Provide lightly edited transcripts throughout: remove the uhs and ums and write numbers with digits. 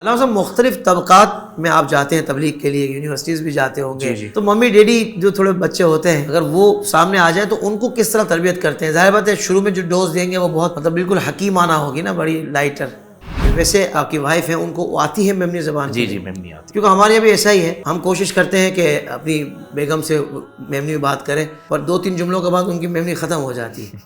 علامہ صاحب مختلف طبقات میں آپ جاتے ہیں تبلیغ کے لیے، یونیورسٹیز بھی جاتے ہوں گے، تو ممی ڈیڈی جو تھوڑے بچے ہوتے ہیں اگر وہ سامنے آ جائے تو ان کو کس طرح تربیت کرتے ہیں؟ ظاہر بات ہے شروع میں جو ڈوز دیں گے وہ بہت بالکل حکیمانہ ہوگی نا، بڑی لائٹر۔ ویسے آپ کی وائف ہیں، ان کو آتی ہے میمنی زبان؟ جی میمنی آتی، کیونکہ ہمارے یہاں بھی ایسا ہی ہے، ہم کوشش کرتے ہیں کہ اپنی بیگم سے میمنی میں بات کریں، پر 2-3 جملوں کے بعد ان کی میمنی ختم ہو جاتی ہے،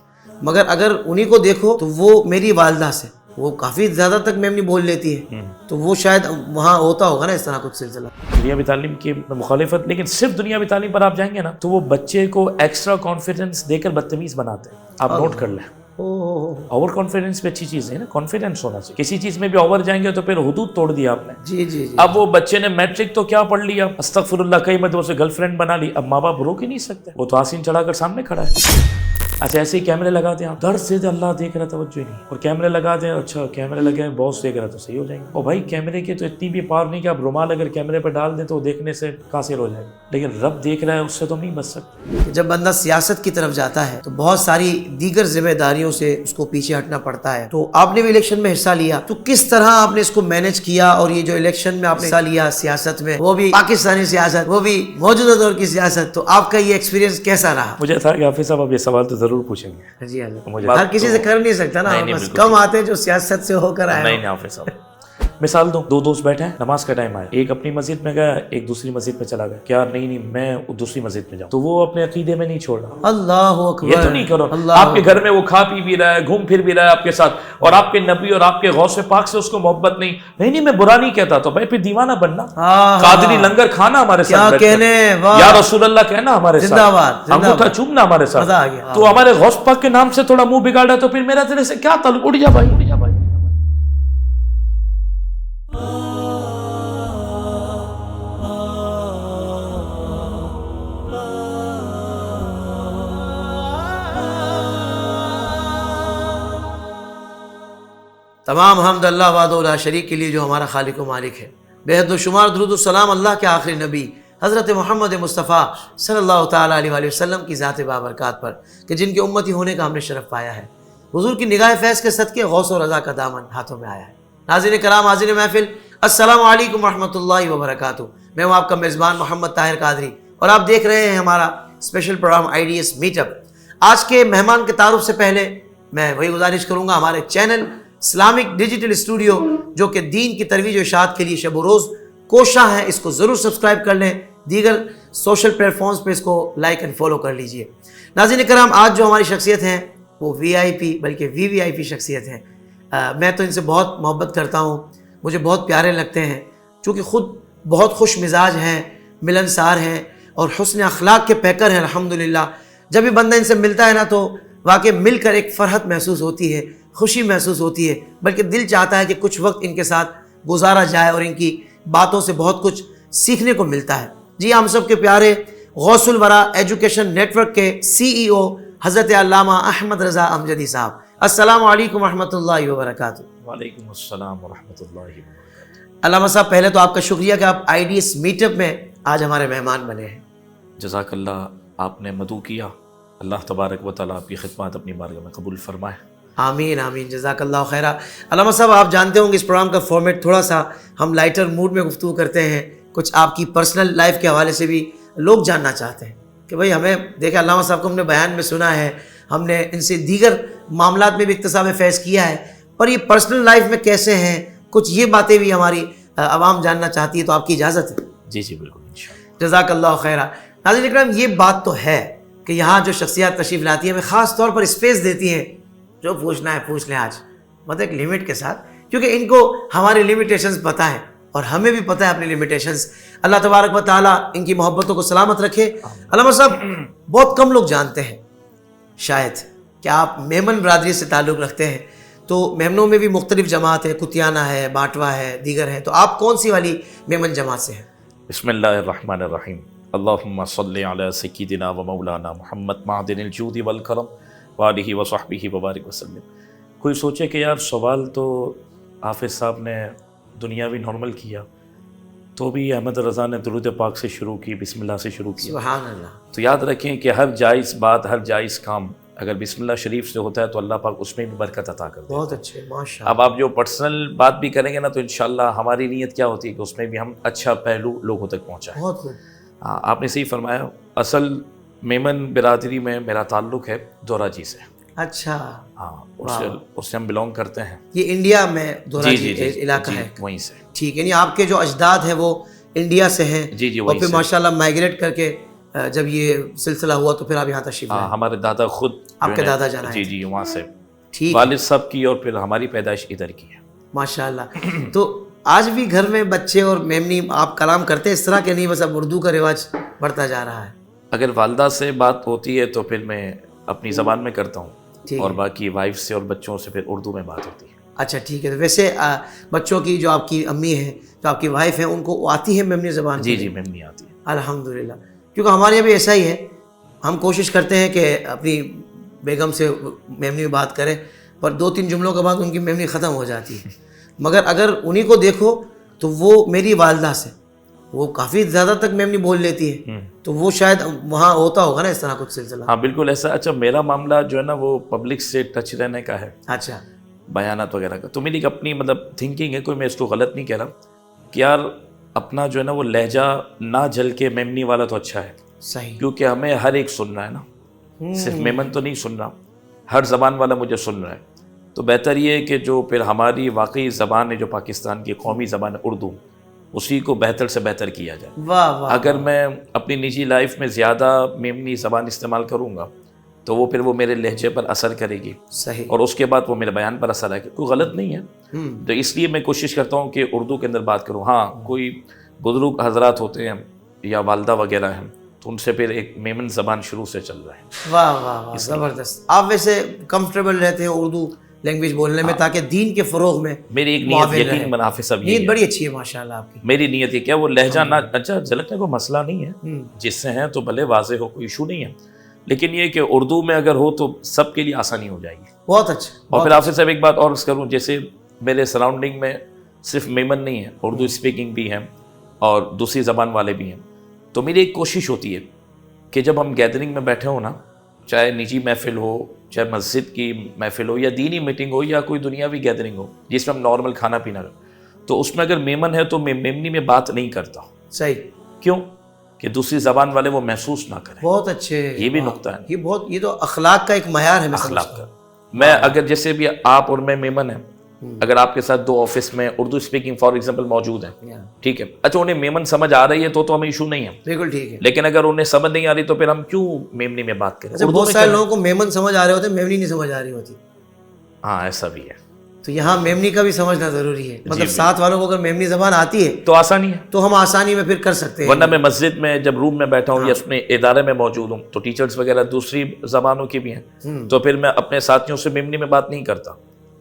مگر اگر انہی کو دیکھو تو وہ میری والدہ سے وہ کافی زیادہ تک میمنی بول لیتی ہے، تو وہ شاید وہاں ہوتا ہوگا نا اس طرح کچھ سلسلہ۔ دنیاوی تعلیم کی مخالفت، لیکن صرف دنیاوی تعلیم پر آپ جائیں گے نا تو وہ بچے کو ایکسٹرا کانفیڈنس دے کر بدتمیز بناتے ہیں۔ آپ نوٹ کر لیں، اوور کانفیڈنس بھی اچھی چیز ہے نا، کانفیڈنس ہونا چاہیے، کسی چیز میں بھی اوور جائیں گے تو پھر حدود توڑ دیا آپ نے۔ جی اب وہ بچے نے میٹرک تو کیا پڑھ لیا، استغفر اللہ، کئی مرتبہ اسے گرل فرینڈ بنا لی، اب ماں باپ روک ہی نہیں سکتے، وہ تو آسین چڑھا کر سامنے کھڑا ہے۔ اچھا ایسے ہی کیمرے لگا دیں آپ، در سے اللہ دیکھ رہا، توجہ ہی نہیں، اور کیمرے لگا دیں، اچھا کیمرے لگے ہیں، باس دیکھ رہا تو صحیح ہو جائیں گے۔ اور بھائی کیمرے کے تو اتنی بھی پار نہیں کہ آپ رومال اگر کیمرے پہ ڈال دیں تو دیکھنے سے قاصر ہو جائے گا، لیکن رب دیکھ رہا ہے، اس سے تو نہیں بچ سکتے۔ جب بندہ سیاست کی طرف جاتا ہے تو بہت ساری دیگر ذمہ داریوں سے اس کو پیچھے ہٹنا پڑتا ہے، تو آپ نے بھی الیکشن میں حصہ لیا، تو کس طرح آپ نے اس کو مینج کیا؟ اور یہ جو الیکشن میں آپ نے حصہ لیا سیاست میں، وہ بھی پاکستانی سیاست، وہ بھی موجودہ دور کی سیاست، تو آپ کا یہ ایکسپیرینس کیسا رہا؟ مجھے تھا کہ حافظ صاحب اب یہ سوال تو ضرور پوچھیں گے۔ جی ہر کسی سے کر نہیں سکتا نا، بس کم آتے جو سیاست سے ہو کر آئے۔ نہیں حافظ صاحب، مثال دوں، 2 دوست بیٹھے ہیں، نماز کا ٹائم آیا، ایک اپنی مسجد میں گیا، ایک دوسری مسجد میں چلا گیا، کیا نہیں میں دوسری مسجد میں جاؤں، تو وہ اپنے عقیدے میں نہیں چھوڑ رہا۔ اللہ اکبر، یہ تو نہیں کرو، آپ کے گھر میں وہ کھا پی بھی رہا ہے، گھوم پھر بھی رہا ہے آپ کے ساتھ، اور آپ کے نبی اور آپ کے غوث پاک سے اس کو محبت نہیں میں برا نہیں کہتا، تو بھائی پھر دیوانہ بننا، قادری لنگر کھانا ہمارے ساتھ، یا رسول اللہ کہنا ہمارے ساتھ، انگوٹھا چومنا ہمارے ساتھ، تو ہمارے غوث پاک کے نام سے تھوڑا منہ بگاڑا تو پھر میرا تیرے سے کیا تعلق؟ اٹھ جا بھائی، اٹھ جا بھائی۔ تمام حمد اللہ وحدہ لا شریک کے لیے جو ہمارا خالق و مالک ہے، بے حد و شمار درود و سلام اللہ کے آخری نبی حضرت محمد مصطفیٰ صلی اللہ تعالیٰ علیہ وآلہ وسلم کی ذات بابرکات پر، کہ جن کے امتی ہونے کا ہم نے شرف پایا ہے۔ حضور کی نگاہ فیض کے صدقے غوث و رضا کا دامن ہاتھوں میں آیا ہے۔ ناظرین کرام، حاضرین محفل، السلام علیکم ورحمۃ اللہ وبرکاتہ۔ میں ہوں آپ کا میزبان محمد طاہر قادری، اور آپ دیکھ رہے ہیں ہمارا special programme IDS meet up. آج کے مہمان کے تعارف سے پہلے میں وہی گزارش کروں گا، ہمارے چینل اسلامک ڈیجیٹل اسٹوڈیو جو کہ دین کی ترویج و اشاعت کے لیے شب و روز کوشاں ہے، اس کو ضرور سبسکرائب کر لیں، دیگر سوشل پلیٹ فارمز پہ اس کو لائک اینڈ فالو کر لیجئے۔ ناظرین کرام، آج جو ہماری شخصیت ہیں وہ VIP بلکہ VVIP شخصیت ہیں۔ میں تو ان سے بہت محبت کرتا ہوں، مجھے بہت پیارے لگتے ہیں، چونکہ خود بہت خوش مزاج ہیں، ملنسار ہیں، اور حسن اخلاق کے پیکر ہیں الحمدللہ۔ جب بھی بندہ ان سے ملتا ہے نا تو واقعی مل کر ایک فرحت محسوس ہوتی ہے، خوشی محسوس ہوتی ہے، بلکہ دل چاہتا ہے کہ کچھ وقت ان کے ساتھ گزارا جائے، اور ان کی باتوں سے بہت کچھ سیکھنے کو ملتا ہے۔ جی ہم سب کے پیارے غوث الورا ایجوکیشن نیٹ ورک کے CEO حضرت علامہ احمد رضا امجدی صاحب، السلام علیکم ورحمۃ اللہ وبرکاتہ۔ وعلیکم السلام ورحمۃ اللہ وبرکاتہ۔ علامہ صاحب، پہلے تو آپ کا شکریہ کہ آپ IDS میٹ اپ میں آج ہمارے مہمان بنے ہیں۔ جزاک اللہ، آپ نے مدعو کیا، اللہ تبارک و تعالیٰ آپ کی خدمات اپنی بارگاہ میں قبول فرمائے۔ آمین آمین، جزاک اللہ خیرہ۔ علامہ صاحب، آپ جانتے ہوں گے اس پروگرام کا فارمیٹ تھوڑا سا ہم لائٹر موڈ میں گفتگو کرتے ہیں، کچھ آپ کی پرسنل لائف کے حوالے سے بھی لوگ جاننا چاہتے ہیں کہ بھئی ہمیں دیکھیں، علامہ صاحب کو ہم نے بیان میں سنا ہے، ہم نے ان سے دیگر معاملات میں بھی اکتساب فیض کیا ہے، پر یہ پرسنل لائف میں کیسے ہیں، کچھ یہ باتیں بھی ہماری عوام جاننا چاہتی ہے، تو آپ کی اجازت ہے؟ جی بالکل، انشاءاللہ۔ جزاک اللہ خیرہ۔ ناظرین اکرام، یہ بات تو ہے کہ یہاں جو شخصیات تشریف لاتی ہیں ہمیں خاص طور پر اسپیس دیتی ہیں، جو پوچھنا ہے پوچھ لیں آج، مطلب ایک لمٹ کے ساتھ، کیونکہ ان کو ہماری لمیٹیشنز پتہ ہے اور ہمیں بھی پتہ ہے اپنی لمیٹیشنز۔ اللہ تبارک و تعالیٰ ان کی محبتوں کو سلامت رکھے۔ علامہ صاحب، بہت کم لوگ جانتے ہیں شاید کہ آپ میمن برادری سے تعلق رکھتے ہیں، تو میمنوں میں بھی مختلف جماعت ہے، کتیانہ ہے، باٹوا ہے، دیگر ہیں، تو آپ کون سی والی میمن جماعت سے ہیں؟ بسم اللہ الرحمن الرحیم، اللہم صلی علی سیدنا و مولانا محمد معدن الجود والکرم وآلہ وصحبہ وبارک وسلم۔ کوئی سوچے کہ یار سوال تو حافظ صاحب نے دنیاوی نارمل کیا، تو بھی احمد رضا نے درود پاک سے شروع کی، بسم اللہ سے شروع کیا۔ سبحان اللہ۔ تو یاد رکھیں کہ ہر جائز بات، ہر جائز کام اگر بسم اللہ شریف سے ہوتا ہے تو اللہ پاک اس میں بھی برکت عطا کر دے. بہت اچھے ماشاء اب آپ جو پرسنل بات بھی کریں گے نا تو انشاءاللہ ہماری نیت کیا ہوتی ہے کہ اس میں بھی ہم اچھا پہلو لوگوں تک پہنچائیں. بہت خوب. ہاں آپ نے صحیح فرمایا. اصل میمن برادری میں میرا تعلق ہے دورہ جی سے. اچھا ہاں اس سے ہم بلونگ کرتے ہیں. یہ انڈیا میں دورہ جی علاقہ ہے وہیں سے. ٹھیک ہے. یعنی آپ کے جو اجداد ہیں وہ انڈیا سے ہیں جی اور پھر ماشاءاللہ مائگریٹ کر کے جب یہ سلسلہ ہوا تو پھر آپ یہاں تشریف لائے. ہمارے دادا خود آپ کے دادا جانا ہے. جی وہاں سے. ٹھیک. والد صاحب کی اور پھر ہماری پیدائش ادھر کی ہے. ماشاءاللہ. تو آج بھی گھر میں بچے اور میمنی آپ کلام کرتے ہیں اس طرح کے نہیں بس اب اردو کا رواج بڑھتا جا رہا ہے؟ اگر والدہ سے بات ہوتی ہے تو پھر میں اپنی زبان میں کرتا ہوں اور باقی وائف سے اور بچوں سے پھر اردو میں بات ہوتی ہے. اچھا ٹھیک ہے. تو ویسے بچوں کی جو آپ کی امی ہیں جو آپ کی وائف ہیں ان کو آتی ہے میمنی زبان؟ جی میمنی آتی ہے الحمدللہ. کیونکہ ہمارے یہاں بھی ایسا ہی ہے. ہم کوشش کرتے ہیں کہ اپنی بیگم سے میمنی میں بات کریں پر 2-3 جملوں کے بعد ان کی میمنی ختم ہو جاتی ہے. مگر اگر انہی کو دیکھو تو وہ میری والدہ سے وہ کافی زیادہ تک میمنی بول لیتی ہے تو وہ شاید وہاں ہوتا ہوگا نا اس طرح کچھ سلسلہ. ہاں بالکل ایسا. اچھا میرا معاملہ جو ہے نا وہ پبلک سے ٹچ رہنے کا ہے. اچھا بیانات وغیرہ کا. تو میری ایک اپنی مطلب تھنکنگ ہے, کوئی میں اس کو غلط نہیں کہہ رہا کہ یار اپنا جو ہے نا وہ لہجہ نہ جل کے میمنی والا تو اچھا ہے. صحیح. کیونکہ ہمیں ہر ایک سننا ہے نا, صرف میمن تو نہیں سننا, ہر زبان والا مجھے سن رہا ہے. تو بہتر یہ ہے کہ جو پھر ہماری واقعی زبان ہے جو پاکستان کی قومی زبان ہے اردو, اسی کو بہتر سے بہتر کیا جائے. واہ واہ. اگر میں اپنی نجی لائف میں زیادہ میمنی زبان استعمال کروں گا تو وہ پھر وہ میرے لہجے پر اثر کرے گی. صحیح. اور اس کے بعد وہ میرے بیان پر اثر آئے گا. کوئی غلط نہیں ہے. تو اس لیے میں کوشش کرتا ہوں کہ اردو کے اندر بات کروں. ہاں کوئی بزرگ حضرات ہوتے ہیں یا والدہ وغیرہ ہیں تو ان سے پھر ایک میمن زبان شروع سے چل رہا ہے. واہ واہ واہ زبردست. آپ ویسے کمفرٹیبل رہتے ہیں اردو لینگویج بولنے میں تاکہ دین کے فروغ میں میری ایک نیت یقین منافع سب یہ نیت بڑی اچھی ہے ماشاءاللہ آپ کی. میری نیت یہ کیا وہ لہجہ نہ اچھا جھلکنے کو مسئلہ نہیں ہے, جس سے ہیں تو بھلے واضح ہو, کوئی ایشو نہیں ہے, لیکن یہ کہ اردو میں اگر ہو تو سب کے لیے آسانی ہو جائے گی. بہت اچھا. اور پھر حافظ صاحب ایک بات اور عرض کروں, جیسے میرے سراؤنڈنگ میں صرف میمن نہیں ہے, اردو اسپیکنگ بھی ہیں اور دوسری زبان والے بھی ہیں. تو میری ایک کوشش ہوتی ہے کہ جب ہم گیدرنگ میں بیٹھے ہوں نا, چاہے نجی محفل ہو, چاہے مسجد کی محفل ہو, یا دینی میٹنگ ہو, یا کوئی دنیاوی گیدرنگ ہو جس میں ہم نارمل کھانا پینا ہو, تو اس میں اگر میمن ہے تو میں میمنی میں بات نہیں کرتا. صحیح. کیوں؟ کہ دوسری زبان والے وہ محسوس نہ کریں. بہت اچھے. یہ بھی نقطہ ہے. یہ تو اخلاق کا ایک معیار ہے. اخلاق کا. میں اگر جیسے بھی آپ اور میں میمن ہیں, اگر آپ کے ساتھ 2 آفس میں اردو اسپیکنگ فار ایگزامپل موجود ہیں, ٹھیک ہے, اچھا انہیں میمن سمجھ آ رہی ہے تو ہمیں ایشو نہیں ہے. بالکل ٹھیک ہے. لیکن اگر انہیں سمجھ نہیں آ رہی تو پھر ہم کیوں میمنی میں بات کریں. بہت سارے لوگوں کو میمن سمجھ آ رہے ہوتے ہیں, میمنی نہیں سمجھ آ رہی ہوتی. ہاں ایسا بھی ہے. تو یہاں میمنی کا بھی سمجھنا ضروری ہے. مطلب ساتھ والوں کو اگر میمنی زبان آتی ہے تو آسانی ہے, تو ہم آسانی میں پھر کر سکتے ہیں. ورنہ میں مسجد میں جب روم میں بیٹھا ہوں یا اپنے ادارے میں موجود ہوں تو ٹیچرز وغیرہ دوسری زبانوں کی بھی ہیں, تو پھر میں اپنے ساتھیوں سے میمنی میں بات نہیں کرتا.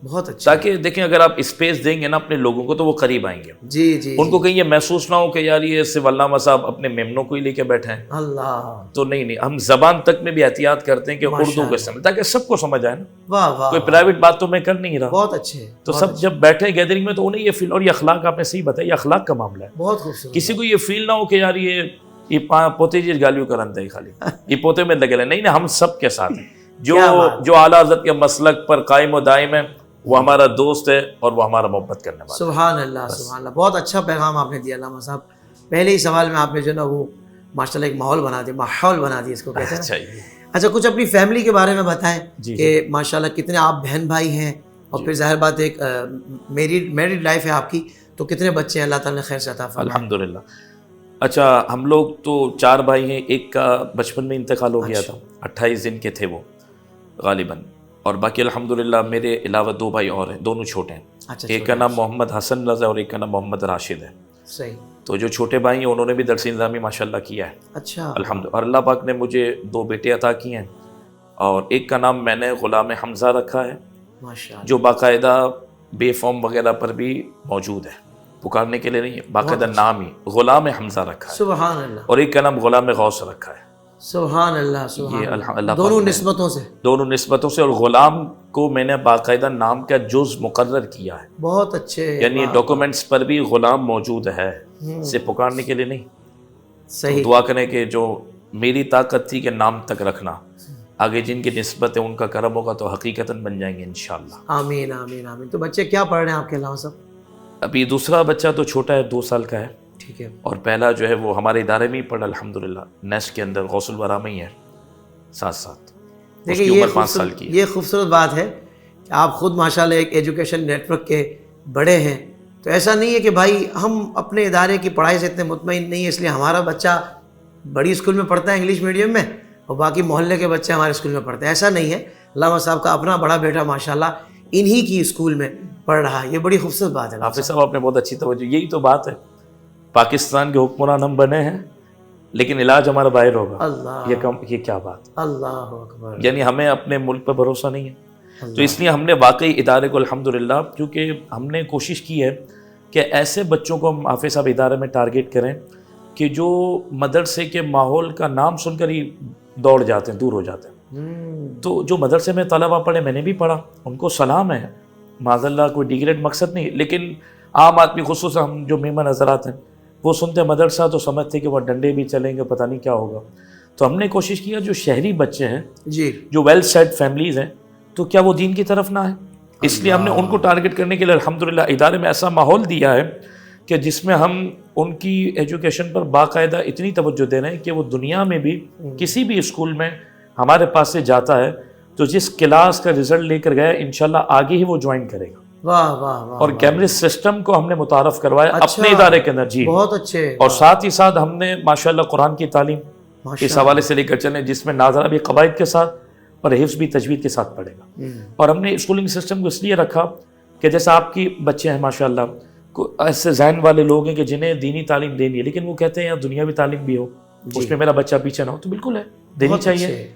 بہت اچھا. تاکہ دیکھیں اگر آپ اسپیس دیں گے نا اپنے لوگوں کو تو وہ قریب آئیں گے. جی ان کو کہیں یہ محسوس نہ ہو کہ یار یہ صرف علامہ صاحب اپنے میمنوں کو ہی لے کے بیٹھے ہیں. اللہ. تو نہیں, ہم زبان تک میں بھی احتیاط کرتے ہیں کہ اردو کو استعمال, تاکہ سب کو سمجھ آئے نا. واہ واہ. کوئی پرائیوٹ بات تو میں کر نہیں رہا. بہت اچھے. تو سب جب بیٹھے گیدرنگ میں تو انہیں یہ فیل, اور یہ اخلاق آپ نے صحیح بتایا, یہ اخلاق کا معاملہ ہے. بہت خوبصورت. کسی کو یہ فیل نہ ہو کہ یار یہ پوتے جی گالیوں کرنتے ہیں خالی, یہ پوتے میں لگے رہے. نہیں, ہم سب کے ساتھ ہیں. جو اعلیٰ حضرت کے مسلک پر قائم و دائم ہے وہ ہمارا دوست ہے اور وہ ہمارا محبت کرنے والا. سبحان اللہ سبحان اللہ. بہت اچھا پیغام آپ نے دیا علامہ صاحب. پہلے ہی سوال میں آپ نے جو نا وہ ماشاءاللہ ایک ماحول بنا دیا اس کو کہتے ہیں. اچھا کچھ اپنی فیملی کے بارے میں بتائیں کہ ماشاءاللہ کتنے آپ بہن بھائی ہیں, اور پھر ظاہر بات ایک میریڈ لائف ہے آپ کی, تو کتنے بچے ہیں اللہ تعالیٰ نے خیر سے عطا فرمائے؟ الحمدللہ. اچھا ہم لوگ تو 4 بھائی ہیں, ایک کا بچپن میں انتقال ہو گیا تھا, 28 دن کے تھے وہ غالباً, اور باقی الحمدللہ میرے علاوہ 2 بھائی اور ہیں, دونوں چھوٹے ہیں. ایک کا نام محمد حسن رضا اور ایک کا نام محمد راشد ہے. صحیح. تو جو چھوٹے بھائی ہیں انہوں نے بھی درس انظامی ماشاءاللہ کیا ہے. اچھا الحمدللہ. اور اللہ پاک نے مجھے 2 بیٹے عطا کیے ہیں, اور ایک کا نام میں نے غلام حمزہ رکھا ہے, ماشاءاللہ, جو باقاعدہ بے فارم وغیرہ پر بھی موجود ہے, پکارنے کے لیے نہیں, باقاعدہ نام ہی غلام حمزہ رکھا ہے. سبحان اللہ. اور ایک کا نام غلام غوث رکھا ہے. سبحان اللہ سبحان اللہ. دونوں نسبتوں سے. اور غلام کو میں نے باقاعدہ نام کا جز مقرر کیا ہے. بہت اچھے. یعنی ڈاکومنٹس پر بھی غلام موجود ہے, صرف پکارنے کے لیے نہیں. صحیح. دعا کریں کہ جو میری طاقت تھی کہ نام تک رکھنا, آگے جن کی نسبت ہے ان کا کرم ہوگا تو حقیقتاً بن جائیں گے انشاءاللہ. آمین آمین آمین. تو بچے کیا پڑھ رہے ہیں آپ کے علاوہ سب؟ ابھی دوسرا بچہ تو چھوٹا ہے، 2 سال کا ہے، ٹھیک ہے. اور پہلا جو ہے وہ ہمارے ادارے میں ہی پڑھا الحمدللہ، نیسٹ کے اندر غوث الورا میں ہی ہے ساتھ ساتھ. اس دیکھیں کی عمر 5 سال کی ہے. یہ خوبصورت بات ہے کہ آپ خود ماشاءاللہ ایک ایجوکیشن نیٹ ورک کے بڑے ہیں. تو ایسا نہیں ہے کہ بھائی ہم اپنے ادارے کی پڑھائی سے اتنے مطمئن نہیں ہیں اس لیے ہمارا بچہ بڑی اسکول میں پڑھتا ہے انگلش میڈیم میں اور باقی محلے کے بچے ہمارے اسکول میں پڑھتے ہیں. ایسا نہیں ہے. علامہ صاحب کا اپنا بڑا بیٹا ماشاءاللہ انہی کی اسکول میں پڑھ رہا ہے. یہ بڑی خوبصورت بات ہے. حافظ صاحب آپ نے بہت اچھی توجہ، یہی تو بات ہے. پاکستان کے حکمران ہم بنے ہیں لیکن علاج ہمارا باہر ہوگا. اللہ یہ کیا بات، اللہ اکبر. یعنی ہمیں اپنے ملک پر بھروسہ نہیں ہے. تو اس لیے ہم نے واقعی ادارے کو الحمدللہ، کیونکہ ہم نے کوشش کی ہے کہ ایسے بچوں کو ہم حافظ صاحب ادارے میں ٹارگیٹ کریں کہ جو مدرسے کے ماحول کا نام سن کر ہی دوڑ جاتے ہیں، دور ہو جاتے ہیں. تو جو مدرسے میں طلبہ پڑھے، میں نے بھی پڑھا، ان کو سلام ہے، معاذ اللہ کوئی ڈیگریڈ مقصد نہیں. لیکن عام آدمی خصوصاً ہم جو مہمان حضرات ہیں وہ سنتے ہیں مدرسہ تو سمجھتے کہ وہ ڈنڈے بھی چلیں گے، پتہ نہیں کیا ہوگا. تو ہم نے کوشش کیا جو شہری بچے ہیں جی جو ویل سیٹ فیملیز ہیں تو کیا وہ دین کی طرف نہ ہیں. اس لیے ہم نے ان کو ٹارگٹ کرنے کے لیے الحمدللہ ادارے میں ایسا ماحول دیا ہے کہ جس میں ہم ان کی ایجوکیشن پر باقاعدہ اتنی توجہ دے رہے ہیں کہ وہ دنیا میں بھی کسی بھی اسکول میں ہمارے پاس سے جاتا ہے تو جس کلاس کا رزلٹ لے کر گیا انشاءاللہ آگے ہی وہ جوائن کرے گا. واہ واہ واہ. اور کیمبرج سسٹم کو ہم نے متعارف کروایا اپنے ادارے کے اندر. جی بہت اچھے. اور ساتھ ہی ساتھ ہم نے ماشاءاللہ قرآن کی تعلیم اس حوالے سے لے کر چلیں جس میں ناظرہ بھی قواعد کے ساتھ اور حفظ بھی تجوید کے ساتھ پڑھے گا. اور ہم نے اسکولنگ سسٹم کو اس لیے رکھا کہ جیسا آپ کی بچے ہیں ماشاءاللہ ایسے ذہن والے لوگ ہیں کہ جنہیں دینی تعلیم دینی ہے لیکن وہ کہتے ہیں یار دنیاوی تعلیم بھی ہو اس میں میرا بچہ پیچھے نہ ہو. تو بالکل ہے، دینی چاہیے.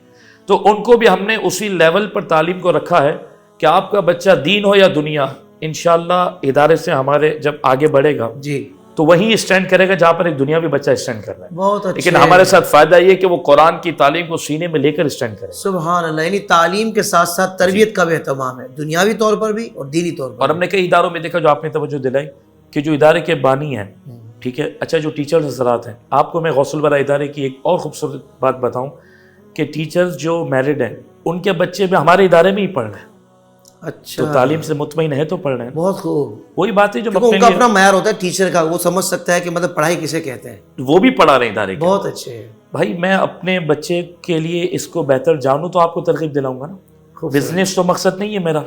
تو ان کو بھی ہم نے اسی لیول پر تعلیم کو رکھا ہے کہ آپ کا بچہ دین ہو یا دنیا انشاءاللہ ادارے سے ہمارے جب آگے بڑھے گا جی تو وہی اسٹینڈ کرے گا جہاں پر ایک دنیاوی بچہ اسٹینڈ کر رہا ہے. بہت اچھے. لیکن ہمارے ساتھ فائدہ یہ کہ وہ قرآن کی تعلیم کو سینے میں لے کر اسٹینڈ کرے. سبحان اللہ. یعنی تعلیم کے ساتھ ساتھ تربیت کا بھی اہتمام ہے دنیاوی طور پر بھی اور دینی طور پر. اور ہم نے کئی اداروں میں دیکھا جو آپ نے توجہ دلائی کہ جو ادارے کے بانی ہیں، ٹھیک ہے، اچھا جو ٹیچرز حضرات ہیں، آپ کو میں غوث الورا ادارے کی ایک اور خوبصورت بات بتاؤں کہ ٹیچرز جو میرڈ ہیں ان کے بچے بھی ہمارے ادارے میں ہی پڑھ رہے ہیں. اچھا تو تعلیم سے مطمئن ہے تو پڑھ رہے ہیں. بہت خوب. وہی بات ہے جو ان کا اپنا معیار ہوتا ہے ٹیچر کا، وہ سمجھ سکتا ہے کہ مطلب پڑھائی کسے کہتے ہیں. وہ بھی پڑھا رہے ہیں ادارے کے. بہت اچھے. بھائی میں اپنے بچے کے لیے اس کو بہتر جانوں تو آپ کو ترغیب دلاؤں گا نا. بزنس تو مقصد نہیں ہے میرا.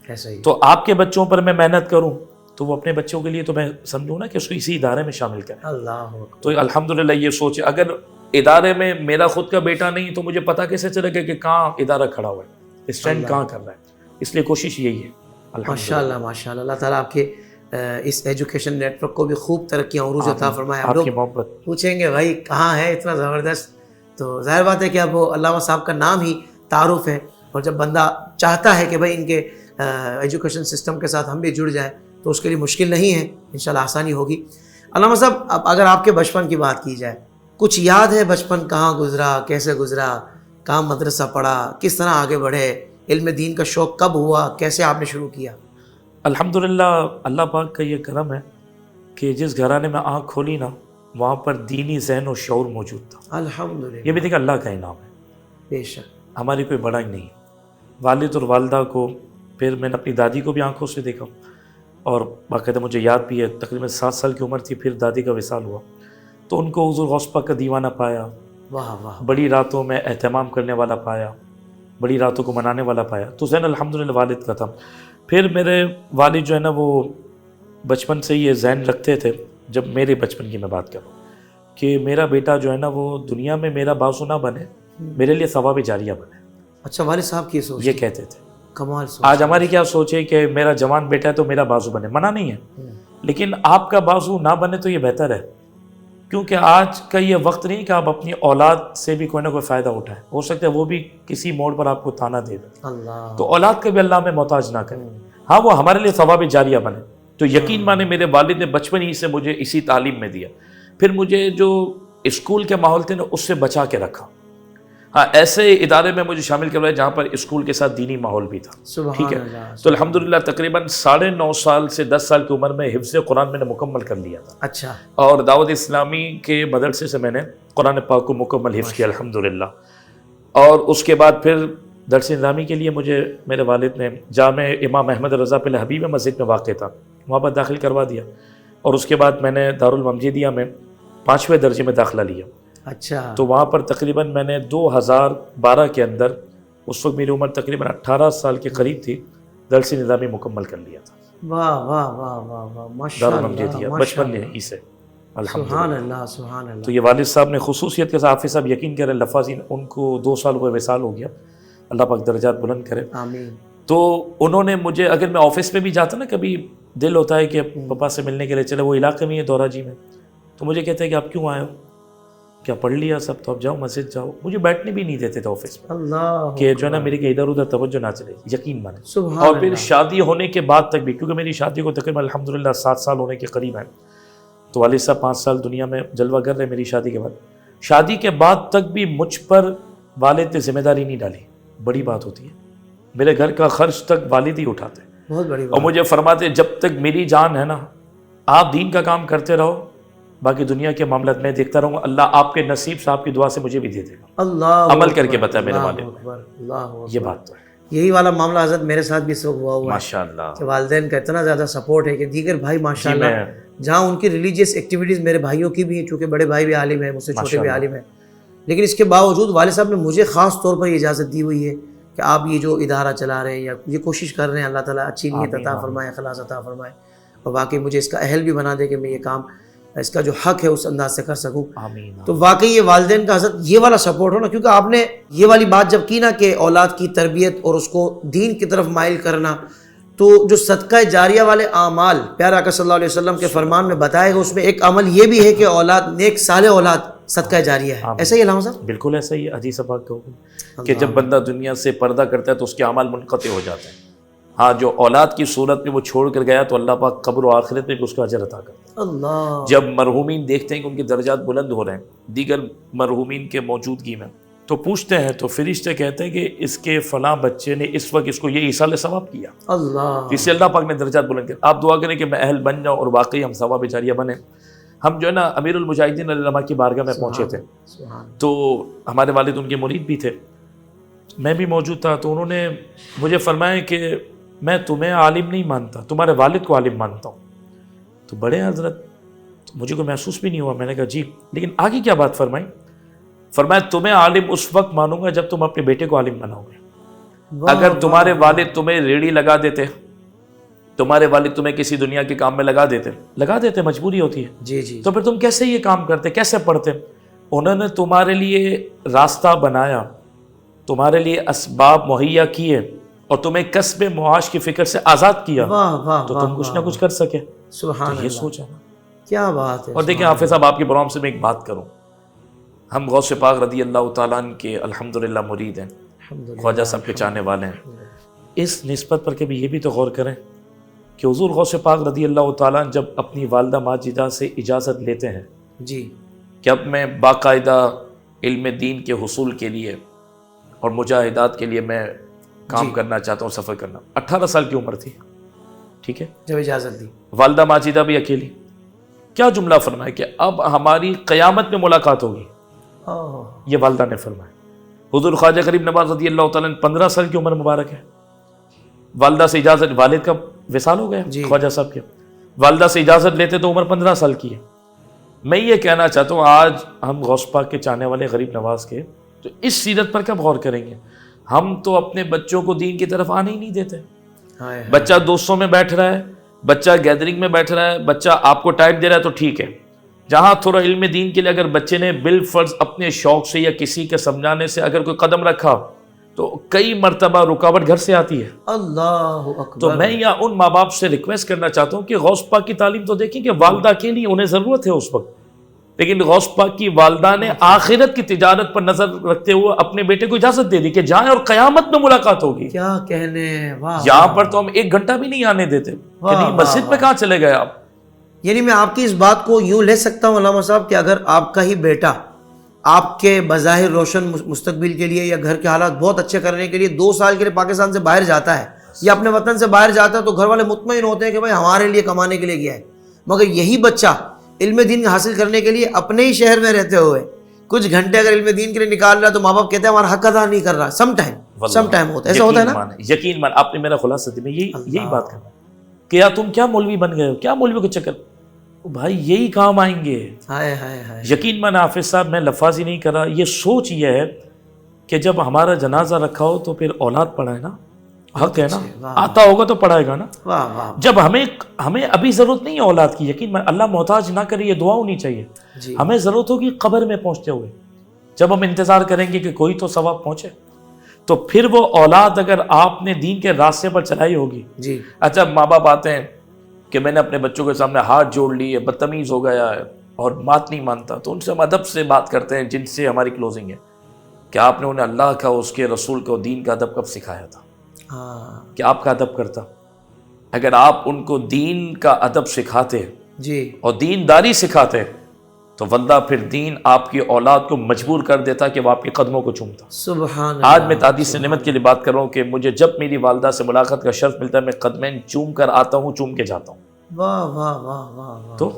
ایسا ہی. تو آپ کے بچوں پر میں محنت کروں تو وہ اپنے بچوں کے لیے تو میں سمجھوں نا کہ اس کو اسی ادارے میں شامل کریں. اللہ. تو الحمدللہ یہ سوچ ہے اگر ادارے میں میرا خود کا بیٹا نہیں تو مجھے پتا کیسے چلے گا کہ کہاں ادارہ کھڑا ہوا ہے، اسٹینڈ کہاں کر رہا ہے. اس لیے کوشش یہی ہے. ماشاءاللہ ماشاءاللہ. اللہ تعالیٰ آپ کے اس ایجوکیشن نیٹ ورک کو بھی خوب ترقی عروج عطا فرمائے. آپ کی محبت. پوچھیں گے بھائی کہاں ہے اتنا زبردست، تو ظاہر بات ہے کہ اب وہ علامہ صاحب کا نام ہی تعارف ہے. اور جب بندہ چاہتا ہے کہ بھائی ان کے ایجوکیشن سسٹم کے ساتھ ہم بھی جڑ جائیں تو اس کے لیے مشکل نہیں ہے، انشاءاللہ آسانی ہوگی. علامہ صاحب اب اگر آپ کے بچپن کی بات کی جائے، کچھ یاد ہے بچپن کہاں گزرا، کیسے گزرا، کہاں مدرسہ پڑھا، کس طرح آگے بڑھے، علم دین کا شوق کب ہوا، کیسے آپ نے شروع کیا؟ الحمدللہ اللہ پاک کا یہ کرم ہے کہ جس گھرانے میں آنکھ کھولی نا وہاں پر دینی ذہن و شعور موجود تھا. الحمدللہ. یہ بھی دیکھا اللہ کا انعام ہے، بے شک. ہماری کوئی بڑا ہی نہیں. والد اور والدہ کو، پھر میں نے اپنی دادی کو بھی آنکھوں سے دیکھا اور باقاعدہ مجھے یاد بھی ہے تقریباً 7 سال کی عمر تھی پھر دادی کا وصال ہوا تو ان کو حضور غوث پاک کا دیوانہ پایا. واہ واہ. بڑی راتوں میں اہتمام کرنے والا پایا، بڑی راتوں کو منانے والا پایا. تو ذہن الحمدللہ والد کا تھا. پھر میرے والد جو ہے نا وہ بچپن سے یہ ذہن رکھتے تھے، جب میرے بچپن کی میں بات کروں کہ میرا بیٹا جو ہے نا وہ دنیا میں میرا بازو نہ بنے، میرے لیے ثواب جاریہ بنے. اچھا والد صاحب کی سوچ یہ کہتے تھے. کمال سوچ. آج ہماری کیا سوچ ہے کہ میرا جوان بیٹا ہے تو میرا بازو بنے، منع نہیں ہے، لیکن آپ کا بازو نہ بنے تو یہ بہتر ہے. کیونکہ آج کا یہ وقت نہیں کہ آپ اپنی اولاد سے بھی کوئی نہ کوئی فائدہ اٹھائیں. ہو سکتا ہے وہ بھی کسی موڑ پر آپ کو تانا دے دے. اللہ. تو اولاد کا بھی اللہ میں محتاج نہ کریں. ہاں وہ ہمارے لیے ثواب جاریہ بنے. تو یقین مانے میرے والد نے بچپن ہی سے مجھے اسی تعلیم میں دیا. پھر مجھے جو اسکول کے ماحول تھے نا اس سے بچا کے رکھا. ہاں ایسے ادارے میں مجھے شامل کروایا جہاں پر اسکول کے ساتھ دینی ماحول بھی تھا. ٹھیک ہے. تو الحمدللہ تقریباً 9.5 سال سے 10 سال کی عمر میں حفظ قرآن میں نے مکمل کر لیا تھا. اچھا. اور دعوت اسلامی کے مدرسے سے میں نے قرآن پاک کو مکمل حفظ کیا الحمدللہ. اور اس کے بعد پھر درس نظامی کے لیے مجھے میرے والد نے جامع امام احمد رضا پل حبیب مسجد میں واقع تھا، وہاں پر داخل کروا دیا، اور اس کے بعد میں نے دارالمجیدیہ میں 5ویں درجے میں داخلہ لیا۔ اچھا، تو وہاں پر تقریباً میں نے 2012 کے اندر، اس وقت میری عمر تقریباً 18 سال کے قریب تھی، درس نظامی مکمل کر لیا تھا واہ واہ واہ واہ واہ، ماشاء دارالمجیدیہ، اللہ، بچپن میں ہی سے الحمدللہ۔ سبحان اللہ سبحان اللہ۔ تو یہ والد صاحب نے خصوصیت کے ساتھ، حافظ صاحب یقین کریں لفاظین، ان کو 2 سال ہوئے وصال ہو گیا، اللہ پاک درجات بلند کرے۔ آمین۔ تو انہوں نے مجھے، اگر میں آفس میں بھی جاتا نا، کبھی دل ہوتا ہے کہ پاپا سے ملنے کے لیے چلے، وہ علاقے میں ہی ہے دورہ جی میں، تو مجھے کہتے ہیں کہ آپ کیوں آئے ہو، کیا پڑھ لیا سب تو اب جاؤ مسجد جاؤ۔ مجھے بیٹھنے بھی نہیں دیتے تھے آفس میں اللہ کہ جو ہے نا میری کہ ادھر ادھر توجہ نہ چلے، یقین مانے۔ سبحان اور پھر اللہ۔ شادی ہونے کے بعد تک بھی، کیونکہ میری شادی کو تقریباً الحمدللہ 7 سال ہونے کے قریب ہیں، تو والد صاحب 5 سال دنیا میں جلوہ گر رہے میری شادی کے بعد، شادی کے بعد تک بھی مجھ پر والد نے ذمہ داری نہیں ڈالی۔ بڑی بات ہوتی ہے، میرے گھر کا خرچ تک والد ہی اٹھاتے، بہت بڑی اور بات۔ مجھے فرماتے جب تک میری جان ہے نا، آپ دین کا کام کرتے رہو، باقی دنیا کے معاملات میں دیکھتا رہوں گا، اللہ آپ کے نصیب سے آپ کی دعا سے مجھے بھی دے دے گا۔ اللہ عمل کر کے بتایا میرے والد نے، اللہ یہ بات تو ہے یہی والا معاملہ حضرت میرے ساتھ بھی اس وقت ہوا ہے ماشاءاللہ۔ کہ والدین کا اتنا زیادہ سپورٹ ہے کہ دیگر بھائی ماشاء جی اللہ جہاں ان کی ریلیجیس ایکٹیویٹیز میرے بھائیوں کی بھی ہیں، چونکہ بڑے بھائی بھی عالم ہیں، مجھ سے چھوٹے بھی عالم ہیں، لیکن اس کے باوجود والد صاحب نے مجھے خاص طور پر یہ اجازت دی ہوئی ہے کہ آپ یہ جو ادارہ چلا رہے ہیں یا یہ کوشش کر رہے ہیں، اللہ تعالیٰ اچھی نیت عطا فرمائے، اخلاص عطا فرمائے، اور واقعی مجھے اس کا اہل بھی بنا دے کہ میں یہ کام، اس کا جو حق ہے اس انداز سے کر سکوں۔ آمین۔ تو واقعی یہ والدین کا حضرت یہ والا سپورٹ ہو نا، کیونکہ آپ نے یہ والی بات جب کی نا کہ اولاد کی تربیت اور اس کو دین کی طرف مائل کرنا، تو جو صدقہ جاریہ والے اعمال پیارا آقا صلی اللہ علیہ وسلم کے فرمان میں بتائے گا، اس میں ایک عمل یہ بھی ہے کہ اولاد، نیک صالح اولاد صدقہ جاریہ ہے، ایسا ہی علامہ صاحب؟ بالکل ایسا ہی ہے، حدیث پاک کا حکم کہ جب بندہ دنیا سے پردہ کرتا ہے تو اس کے اعمال منقطع ہو جاتے ہیں۔ ہاں، جو اولاد کی صورت میں وہ چھوڑ کر گیا تو اللہ پاک قبر و آخرت میں بھی اس کا اجر عطا کرتا ہے۔ اللہ، جب مرحومین دیکھتے ہیں کہ ان کے درجات بلند ہو رہے ہیں دیگر مرحومین کے موجودگی میں، تو پوچھتے ہیں، تو فرشتے کہتے ہیں کہ اس کے فلاں بچے نے اس وقت اس کو یہ ایصال ثواب کیا، اللہ، اس سے اللہ پاک نے درجات بلند کیا۔ آپ دعا کریں کہ میں اہل بن جاؤں اور واقعی ہم ثواب جاریہ بنیں۔ ہم جو ہے نا امیر المجاہدین علیہ الرحمہ کی بارگاہ میں پہنچے تھے، تو ہمارے والد ان کے مرید بھی تھے، میں بھی موجود تھا، تو انہوں نے مجھے فرمایا کہ میں تمہیں عالم نہیں مانتا، تمہارے والد کو عالم مانتا ہوں۔ تو بڑے حضرت، تو مجھے کوئی محسوس بھی نہیں ہوا، میں نے کہا جی، لیکن آگے کیا بات فرمائی؟ فرمایا تمہیں عالم اس وقت مانوں گا جب تم اپنے بیٹے کو عالم بناؤ گے۔ اگر تمہارے والد تمہیں ریڑھی لگا دیتے، تمہارے والد تمہیں کسی دنیا کے کام میں لگا دیتے، مجبوری ہوتی ہے، جی جی، تو پھر تم کیسے یہ کام کرتے، کیسے پڑھتے؟ انہوں نے تمہارے لیے راستہ بنایا، تمہارے لیے اسباب مہیا کیے، اور تمہیں کسب معاش کی فکر سے آزاد کیا، واہ واہ، تو تم کچھ نہ کچھ کر سکے۔ سبحان یہ اللہ، سوچا نا۔ کیا بات ہے۔ اور دیکھیں حافظ صاحب، آپ کے پروگرام سے میں ایک بات کروں، ہم غوث پاک رضی اللہ تعالیٰ عنہ کے الحمدللہ مرید ہیں، خواجہ صاحب کے چاہنے والے ہیں۔ اس نسبت پر کبھی یہ بھی تو غور کریں کہ حضور غوث پاک رضی اللہ تعالیٰ عنہ جب اپنی والدہ ماجدہ سے اجازت لیتے ہیں جی کہ اب میں باقاعدہ علم دین کے حصول کے لیے اور مجاہدات کے لیے میں کام کرنا چاہتا ہوں، سفر کرنا، 18 سال کی عمر تھی، ٹھیک ہے، جب اجازت دی، والدہ ماجدہ بھی اکیلی، کیا جملہ فرمایا کہ اب ہماری قیامت میں ملاقات ہوگی، یہ والدہ نے فرمایا۔ حضور خواجہ غریب نواز رضی اللہ تعالیٰ عنہ 15 سال کی عمر مبارک ہے، والدہ سے اجازت، والد کا وصال ہو گیا خواجہ صاحب کے، والدہ سے اجازت لیتے تو عمر 15 سال کی ہے۔ میں یہ کہنا چاہتا ہوں، آج ہم غوث پاک کے چاہنے والے غریب نواز کے، تو اس سیرت پر کب غور کریں گے؟ ہم تو اپنے بچوں کو دین کی طرف آنے ہی نہیں دیتے۔ بچہ دوستوں میں بیٹھ رہا ہے، بچہ گیدرنگ میں بیٹھ رہا ہے، بچہ آپ کو ٹائم دے رہا ہے تو ٹھیک ہے، جہاں تھوڑا علم دین کے لیے اگر بچے نے بالفرض اپنے شوق سے یا کسی کے سمجھانے سے اگر کوئی قدم رکھا تو کئی مرتبہ رکاوٹ گھر سے آتی ہے۔ اللہ اکبر۔ تو میں یا ان ماں باپ سے ریکویسٹ کرنا چاہتا ہوں کہ غوث پاک کی تعلیم تو دیکھیں کہ والدہ کے لیے انہیں ضرورت ہے اس وقت، لیکن غوث پاک کی والدہ نے آخرت کی تجارت پر نظر رکھتے ہوئے اپنے بیٹے کو اجازت دے دی کہ جائیں اور قیامت میں ملاقات ہوگی۔ کیا کہنے، واہ، یہاں پر تو ہم 1 گھنٹہ بھی نہیں آنے دیتے کہ نہیں مسجد میں کہاں چلے گئے آپ۔ یعنی میں آپ کی اس بات کو یوں لے سکتا ہوں علامہ صاحب کہ اگر آپ کا ہی بیٹا آپ کے بظاہر روشن مستقبل کے لیے یا گھر کے حالات بہت اچھے کرنے کے لیے 2 سال کے لیے پاکستان سے باہر جاتا ہے یا اپنے وطن سے باہر جاتا ہے تو گھر والے مطمئن ہوتے ہیں کہ بھائی ہمارے لیے کمانے کے لیے گیا ہے، مگر یہی بچہ علم دین حاصل کرنے کے لیے اپنے ہی شہر میں رہتے ہوئے کچھ گھنٹے اگر علم دین کے لیے نکال رہا ہے تو ماں باپ کہتے ہیں ہمارا حق ادا نہیں کر رہا. سم ٹائم ہوتا ہے، ایسا ہوتا ہے نا. یقین مان آپ نے میرا خلاصہ دیا، میں یہی بات کرنا کہ یار تم کیا مولوی بن گئے ہو، کیا مولوی کے چکر، بھائی یہی کام آئیں گے. یقین مان حافظ صاحب میں لفاظی نہیں کر رہا، یہ سوچ یہ ہے کہ جب ہمارا جنازہ رکھا ہو تو پھر اولاد پڑھائے نا، حق ہے نا، آتا ہوگا تو پڑھائے گا نا. جب ہمیں ابھی ضرورت نہیں ہے اولاد کی، یقین اللہ محتاج نہ کرے، یہ دعا ہونی چاہیے. ہمیں ضرورت ہوگی قبر میں پہنچتے ہوئے، جب ہم انتظار کریں گے کہ کوئی تو ثواب پہنچے، تو پھر وہ اولاد اگر آپ نے دین کے راستے پر چلائی ہوگی. اچھا ماں باپ آتے ہیں کہ میں نے اپنے بچوں کے سامنے ہاتھ جوڑ لیے، بدتمیز ہو گیا ہے اور بات نہیں مانتا، تو ان سے ہم ادب سے بات کرتے ہیں جن سے ہماری کلوزنگ ہے کہ آپ نے انہیں اللہ کا، اس کے رسول کو، دین کا ادب کب سکھایا تھا کہ آپ کا ادب کرتا. اگر آپ ان کو دین کا ادب سکھاتے اور دینداری سکھاتے تو واللہ پھر دین آپ کی اولاد کو مجبور کر دیتا کہ وہ آپ کے قدموں کو چومتا. سبحان اللہ. آج میں تعدی سے نعمت کے لیے بات کر رہا ہوں کہ مجھے جب میری والدہ سے ملاقات کا شرف ملتا ہے میں قدمین چوم کر آتا ہوں، چوم کے جاتا ہوں. واہ واہ واہ واہ. تو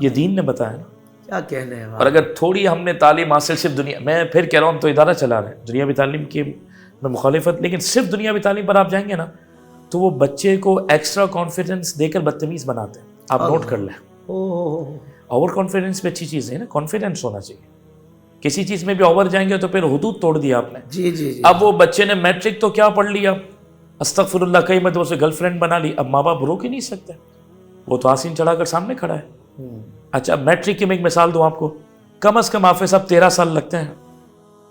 یہ دین نے بتایا نا، کیا کہنے ہیں. اور اگر تھوڑی ہم نے تعلیم حاصل صرف دنیا، میں پھر کہہ رہا ہوں ہم تو ادارہ چلا رہے ہیں دنیاوی تعلیم کی میں مخالفت، لیکن صرف دنیاوی تعلیم پر آپ جائیں گے نا تو وہ بچے کو ایکسٹرا کانفیڈنس دے کر بدتمیز بناتے ہیں. آپ نوٹ کر لیں، اوور کانفیڈنس بھی اچھی چیز ہے نا، کانفیڈنس ہونا چاہیے. کسی چیز میں بھی اوور جائیں گے تو پھر حدود توڑ دیا آپ نے. اب وہ بچے نے میٹرک تو کیا پڑھ لیا، استغفر اللہ کئی مرتبہ اسے گرل فرینڈ بنا لی، اب ماں باپ روک ہی نہیں سکتے، وہ تو آسین چڑھا کر سامنے کھڑا ہے. اچھا میٹرک کی میں ایک مثال دوں آپ کو، کم از کم حافظ صاحب 13 سال لگتے ہیں.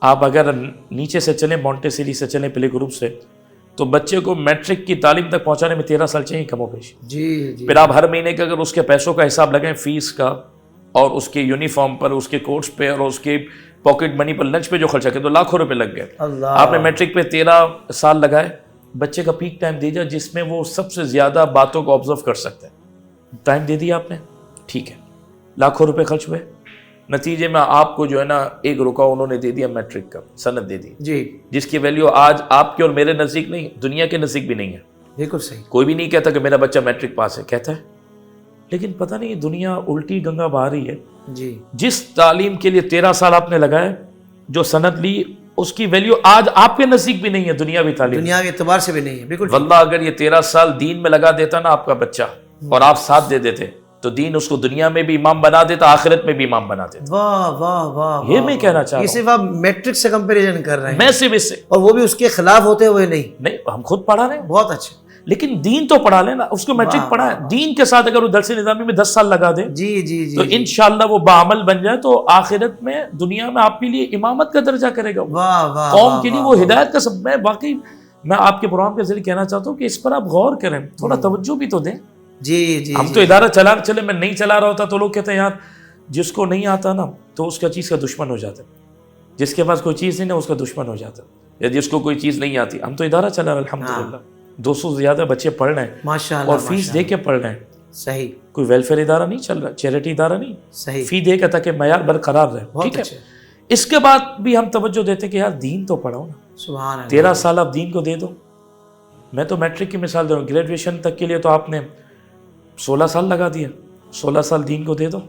آپ اگر نیچے سے چلیں، مونٹیسری سے چلیں، پلے گروپ سے، تو بچے کو میٹرک کی تعلیم تک پہنچانے میں 13 سال چاہیے کم و بیش. پھر آپ ہر مہینے کا اگر اس کے پیسوں کا حساب لگائیں، فیس کا اور اس کے یونیفارم پر، اس کے کورس پہ اور اس کے پاکٹ منی پر، لنچ پہ جو خرچہ کرے تو لاکھوں روپے لگ گئے. آپ نے میٹرک پہ 13 سال لگائے، بچے کا پیک ٹائم دے دیا جس میں وہ سب سے زیادہ باتوں کو آبزرو کر سکتے ہیں. ٹائم دے دیا آپ نے، ٹھیک ہے، لاکھوں روپے خرچ ہوئے، نتیجے میں آپ کو جو ہے نا 1 روپیہ انہوں نے دے دیا میٹرک کا، سند دے دی جس کی ویلیو آج آپ کے اور میرے نزدیک نہیں، دنیا کے نزدیک بھی نہیں ہے. بالکل صحیح. کوئی بھی نہیں کہتا کہ میرا بچہ میٹرک پاس ہے، کہتا ہے، لیکن پتہ نہیں دنیا الٹی گنگا بہا رہی ہے. جس تعلیم کے لیے 13 سال آپ نے لگائے، جو سند لی، اس کی ویلیو آج آپ کے نزدیک بھی نہیں ہے، دنیاوی تعلیم، دنیاوی اعتبار سے بھی نہیں ہے. بالکل واللہ اگر یہ 13 سال دین میں لگا دیتا نا آپ کا بچہ اور آپ ساتھ دے دیتے تو دین اس کو دنیا میں بھی امام بنا دیتا، آخرت میں بھی امام بنا دیتا. واہ واہ واہ. یہ میں کہنا چاہ رہا ہوں. یہ صرف آپ میٹرک سے کمپیریزن کر رہے ہیں. میں صرف اس سے، اور وہ بھی اس کے خلاف ہوتے ہوئے نہیں، ہم خود پڑھا رہے ہیں. بہت اچھے. لیکن دین تو پڑھا لیں نا، اس کو میٹرک پڑھا ہے، دین کے ساتھ اگر وہ درس نظامی میں 10 سال لگا دے تو انشاءاللہ وہ باعمل بن جائے تو آخرت میں، دنیا میں آپ کے لیے امامت کا درجہ کرے گا، قوم کے لیے وہ ہدایت کا سب. میں آپ کے پروگرام کے ذریعے کہنا چاہتا ہوں کہ اس پر آپ غور کریں، تھوڑا توجہ بھی تو دیں. ہم تو ادارہ چلے، میں نہیں چلا رہا ہوتا تو لوگ کہتے ہیں یار جس کو نہیں آتا نا تو اس کا چیز کا دشمن ہو جاتا ہے، جس کے پاس کوئی چیز نہیں نا اس کا دشمن ہو جاتا ہے، یا جس کو کوئی چیز نہیں آتی. ہم تو ادارہ چلا رہے ہیں الحمدللہ، 200 سے زیادہ بچے پڑھ رہے ہیں ماشاءاللہ، اور فیس دے کے پڑھ رہے ہیں. صحیح. کوئی ویلفیئر ادارہ نہیں چل رہا، چیریٹی ادارہ نہیں. صحیح. فی دے کے تاکہ معیار برقرار رہے. ٹھیک ہے. اس کے بعد بھی ہم توجہ دیتے ہیں کہ یار دین تو پڑھو نا. سبحان اللہ. 13 سال آپ دین کو دے دو. میں تو میٹرک کی مثال دے رہا ہوں، گریجویشن تک کے لیے تو آپ نے 16 سال لگا دیا. 16 سال دین کو دے دو،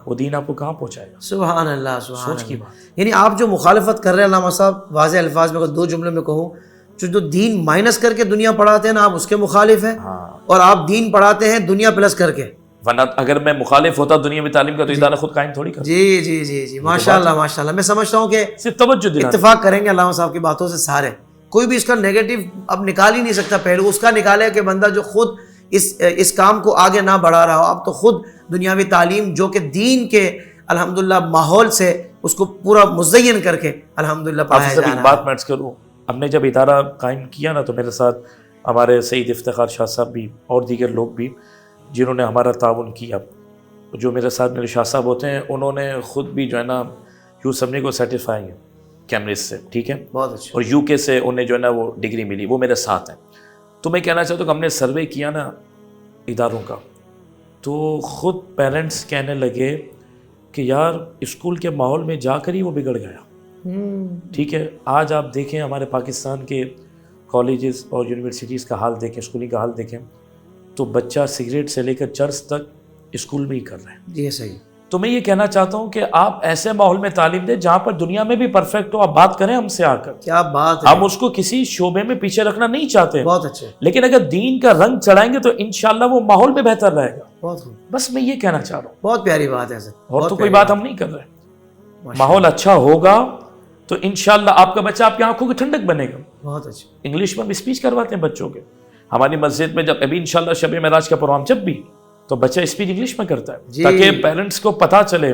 وہ دین آپ کو کہاں پہنچائے گا. سبحان اللہ. سوچ کی بات. یعنی آپ جو مخالفت کر رہے ہیں علامہ صاحب، واضح الفاظ میں اگر 2 جملے میں کہوں، جو دین مائنس کر کے دنیا پڑھاتے ہیں نا، آپ اس کے مخالف ہیں، اور آپ دین پڑھاتے ہیں دنیا پلس کر کے. ورنہ اگر میں مخالف ہوتا دنیا میں تعلیم کا تو ادارہ خود قائم تھوڑی کرتا. جی ماشاءاللہ ماشاءاللہ. میں سمجھتا ہوں کہ صرف توجہ دینا، اتفاق کریں گے علامہ صاحب کی باتوں سے سارے، کوئی بھی اس کا نیگیٹو اب نکال ہی نہیں سکتا. پہلو اس کا نکالے کہ بندہ جو خود اس کام کو آگے نہ بڑھا رہا ہو. آپ تو خود دنیاوی تعلیم جو کہ دین کے الحمدللہ ماحول سے اس کو پورا مزین کر کے الحمدللہ پڑھایا جا رہا ہے. بات میں عرض کروں، ہم نے جب ادارہ قائم کیا نا تو میرے ساتھ ہمارے سعید افتخار شاہ صاحب بھی اور دیگر لوگ بھی جنہوں نے ہمارا تعاون کیا. جو میرے ساتھ میرے شاہ صاحب ہوتے ہیں انہوں نے خود بھی جو ہے نا یوں سمجھنے کو سرٹیفائی ہیں کیمبرج سے. ٹھیک ہے. بہت اچھا. اور یو کے سے انہیں جو ہے نا وہ ڈگری ملی، وہ میرے ساتھ ہیں. تو میں کہنا چاہتا ہوں کہ ہم نے سروے کیا نا اداروں کا تو خود پیرنٹس کہنے لگے کہ یار اسکول کے ماحول میں جا کر ہی وہ بگڑ گیا. ٹھیک ہے. آج آپ دیکھیں ہمارے پاکستان کے کالجز اور یونیورسٹیز کا حال دیکھیں، اسکولنگ کا حال دیکھیں، تو بچہ سگریٹ سے لے کر چرس تک اسکول میں ہی کر رہے ہیں. جی صحیح. تو میں یہ کہنا چاہتا ہوں کہ آپ ایسے ماحول میں تعلیم دیں جہاں پر دنیا میں بھی پرفیکٹ ہو. آپ بات کریں ہم سے آ کر, کیا بات ہے, ہم اس کو کسی شعبے میں پیچھے رکھنا نہیں چاہتے, بہت اچھے, لیکن اگر دین کا رنگ چڑھائیں گے تو انشاءاللہ وہ ماحول میں بہتر رہے گا. بہت خوب, بس میں یہ کہنا چاہ رہا ہوں, بہت پیاری بات ہے حضرت, اور بہت تو کوئی پیاری بات ہم نہیں کر رہے. ماحول اچھا ہوگا تو انشاءاللہ آپ کا بچہ آپ کی آنکھوں کی ٹھنڈک بنے گا. بہت اچھا. انگلش میں ہم اسپیچ کرواتے ہیں بچوں کے. ہماری مسجد میں جب ابھی انشاءاللہ شب معراج کا پروگرام جب بھی, تو بچہ اسپیچ انگلش میں کرتا ہے, تاکہ پیرنٹس کو پتہ چلے,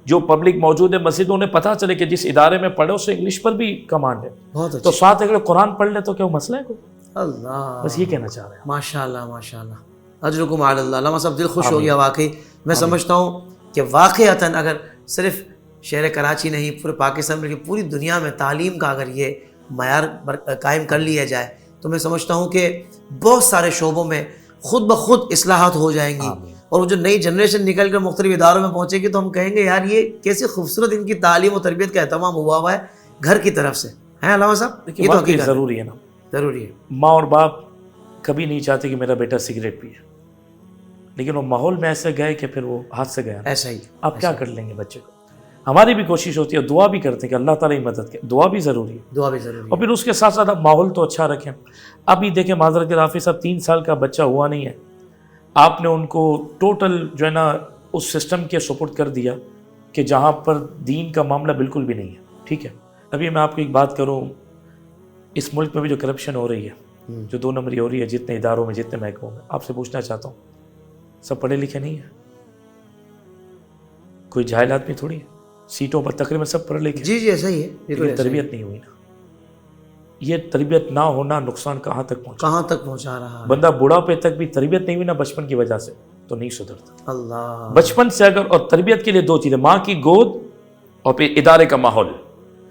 جو پبلک موجود ہے مسجد انہیں پتہ چلے کہ جس ادارے میں پڑھے اسے انگلش پر بھی کمانڈ ہے. بہت اچھا. تو ساتھ اگر قرآن پڑھ لے تو کیا وہ مسئلہ ہے کوئی؟ اللہ, بس یہ کہنا چاہ رہے ہیں. ماشاء اللہ ماشاء اللہ, اجرکم علی اللہ. علامہ صاحب دل خوش ہو گیا واقعی. میں سمجھتا ہوں کہ واقعتاً اگر صرف شہر کراچی نہیں, پورے پاکستان بلکہ پوری دنیا میں تعلیم کا اگر یہ معیار قائم کر لیا جائے تو میں سمجھتا ہوں کہ بہت سارے شعبوں میں خود بخود اصلاحات ہو جائیں گی. اور وہ جو نئی جنریشن نکل کر مختلف اداروں میں پہنچے گی تو ہم کہیں گے یار یہ کیسی خوبصورت ان کی تعلیم و تربیت کا اہتمام ہوا ہے گھر کی طرف سے, ہیں علامہ صاحب؟ یہ تو حقیقت ضروری ہے نا, ضروری ہے. ماں اور باپ کبھی نہیں چاہتے کہ میرا بیٹا سگریٹ پیے, لیکن وہ ماحول میں ایسے گئے کہ پھر وہ ہاتھ سے گیا. ایسا ہی آپ کیا کر لیں گے بچے کو؟ ہماری بھی کوشش ہوتی ہے, دعا بھی کرتے ہیں کہ اللہ تعالیٰ کی مدد کرے, دعا بھی ضروری ہے, دعا بھی ضروری ہے. اور پھر اس کے ساتھ ساتھ آپ ماحول تو اچھا رکھیں. ابھی دیکھیں معذرت کے رافی صاحب 3 سال کا بچہ ہوا نہیں ہے, آپ نے ان کو ٹوٹل جو ہے نا اس سسٹم کے سپورٹ کر دیا کہ جہاں پر دین کا معاملہ بالکل بھی نہیں ہے. ٹھیک ہے, ابھی میں آپ کو ایک بات کروں, اس ملک میں بھی جو کرپشن ہو رہی ہے, جو 2 نمبری ہو رہی ہے جتنے اداروں میں جتنے محکموں میں, آپ سے پوچھنا چاہتا ہوں سب پڑھے لکھے نہیں ہیں؟ کوئی جاہل آدمی تھوڑی ہے, سیٹوں پر تقریباً سب پڑھ لکھے. جی ایسا ہی ہے. لیکن تربیت نہیں ہوئی نا. یہ تربیت نہ ہونا نقصان کہاں تک پہنچا رہا ہے. بندہ بڑھاپے تک بھی تربیت نہیں ہوئی نا بچپن کی وجہ سے تو نہیں سدھرتا. اللہ, بچپن سے اگر, اور تربیت کے لیے 2 چیزیں, ماں کی گود اور پھر ادارے کا ماحول.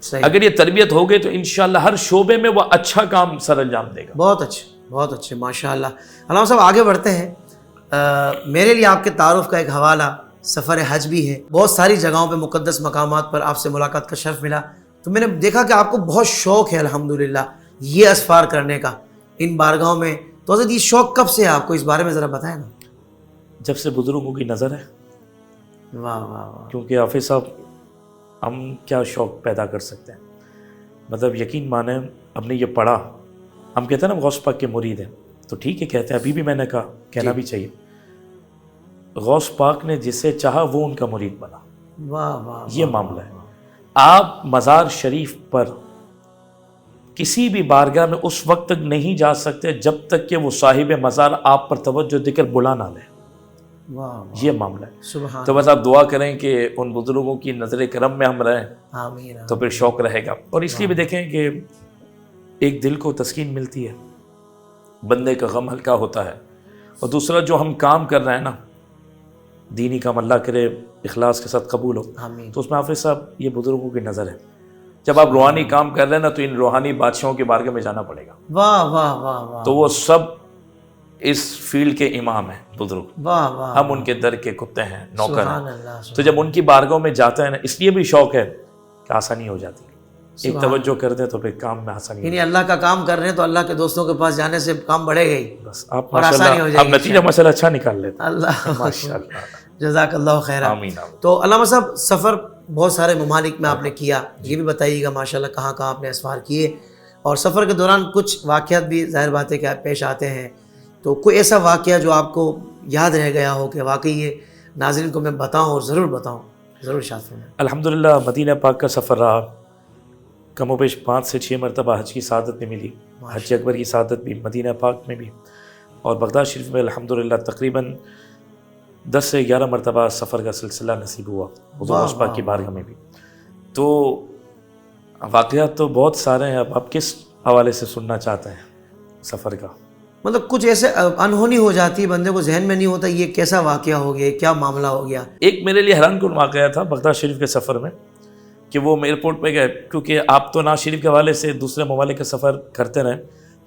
اگر یہ تربیت ہو گئی تو انشاءاللہ ہر شعبے میں وہ اچھا کام سر انجام دے گا. بہت اچھے, بہت اچھے, ماشاء اللہ. علامہ صاحب آگے بڑھتے ہیں. میرے لیے آپ کے تعارف کا ایک حوالہ سفر حج بھی ہے. بہت ساری جگہوں پہ مقدس مقامات پر آپ سے ملاقات کا شرف ملا, تو میں نے دیکھا کہ آپ کو بہت شوق ہے الحمدللہ یہ اسفار کرنے کا ان بارگاہوں میں. تو حضرت یہ شوق کب سے ہے آپ کو, اس بارے میں ذرا بتائیں نا. جب سے بزرگوں کی نظر ہے. واہ واہ واہ. کیونکہ حافظ صاحب ہم کیا شوق پیدا کر سکتے ہیں, مطلب یقین مانیں ہم نے یہ پڑھا, ہم کہتے ہیں نا غوث پاک کے مرید ہیں, تو ٹھیک ہے کہتے ہیں, ابھی بھی میں نے کہا کہنا بھی چاہیے, غوث پاک نے جسے چاہا وہ ان کا مرید بنا. واہ واہ, یہ معاملہ ہے. آپ مزار شریف پر کسی بھی بارگاہ میں اس وقت تک نہیں جا سکتے جب تک کہ وہ صاحب مزار آپ پر توجہ دے کر بلا نہ لے. یہ معاملہ ہے. سبحان. تو بس آپ دعا کریں کہ ان بزرگوں کی نظر کرم میں ہم رہیں, آمین. تو پھر شوق رہے گا. اور اس لیے بھی دیکھیں کہ ایک دل کو تسکین ملتی ہے, بندے کا غم ہلکا ہوتا ہے, اور دوسرا جو ہم کام کر رہے ہیں نا دینی کام, اللہ کرے اخلاص کے ساتھ قبول ہو, تو اس میں حافظ صاحب یہ بزرگوں کی نظر ہے. جب آپ روحانی کام کر رہے ہیں نا تو ان روحانی بادشاہوں کے بارگاہ میں جانا پڑے گا. واہ واہ واہ واہ. تو وہ سب اس فیلڈ کے امام ہیں بزرگ. واہ واہ. ہم ان کے در کے کتے ہیں, نوکر سبحان ہیں. اللہ. تو جب ان کی بارگاہوں میں جاتا ہے نا, اس لیے بھی شوق ہے کہ آسانی ہو جاتی ہے. ایک توجہ کر دیں تو پھر کام میں آسانی. یعنی اللہ کا کام کر رہے ہیں تو اللہ کے دوستوں کے پاس جانے سے کام بڑھے گا ہی. بس آپ ماشاءاللہ آپ نتیجہ مسئلہ اچھا نکال لیتے. اللہ ماشاءاللہ, جزاک اللہ خیر. آمین. تو علامہ صاحب سفر بہت سارے ممالک میں آپ نے کیا, یہ بھی بتائیے گا ماشاءاللہ کہاں کہاں آپ نے اسفار کیے, اور سفر کے دوران کچھ واقعات بھی ظاہر بات ہے کہ پیش آتے ہیں, تو کوئی ایسا واقعہ جو آپ کو یاد رہ گیا ہو کہ واقعی یہ ناظرین کو میں بتاؤں, اور ضرور بتاؤں, ضرور ارشاد فرمائیں. الحمدللہ مدینہ پاک کا سفر رہا, کم و بیش 5 سے 6 مرتبہ حج کی سعادت میں ملی. حج اکبر کی سعادت بھی مدینہ پاک میں بھی, اور بغداد شریف میں الحمدللہ تقریباً 10 سے 11 مرتبہ سفر کا سلسلہ نصیب ہوا حضور غوث پاک کی بارگاہ میں بھی. تو واقعات تو بہت سارے ہیں, اب آپ کس حوالے سے سننا چاہتے ہیں سفر کا؟ مطلب کچھ ایسے انہونی ہو جاتی ہے, بندے کو ذہن میں نہیں ہوتا یہ کیسا واقعہ ہو گیا, کیا معاملہ ہو گیا. ایک میرے لیے حیران کن واقعہ تھا بغداد شریف کے سفر میں, کہ وہ ایئرپورٹ پہ گئے, کیونکہ آپ تو نواز شریف کے حوالے سے دوسرے ممالک کا سفر کرتے رہے,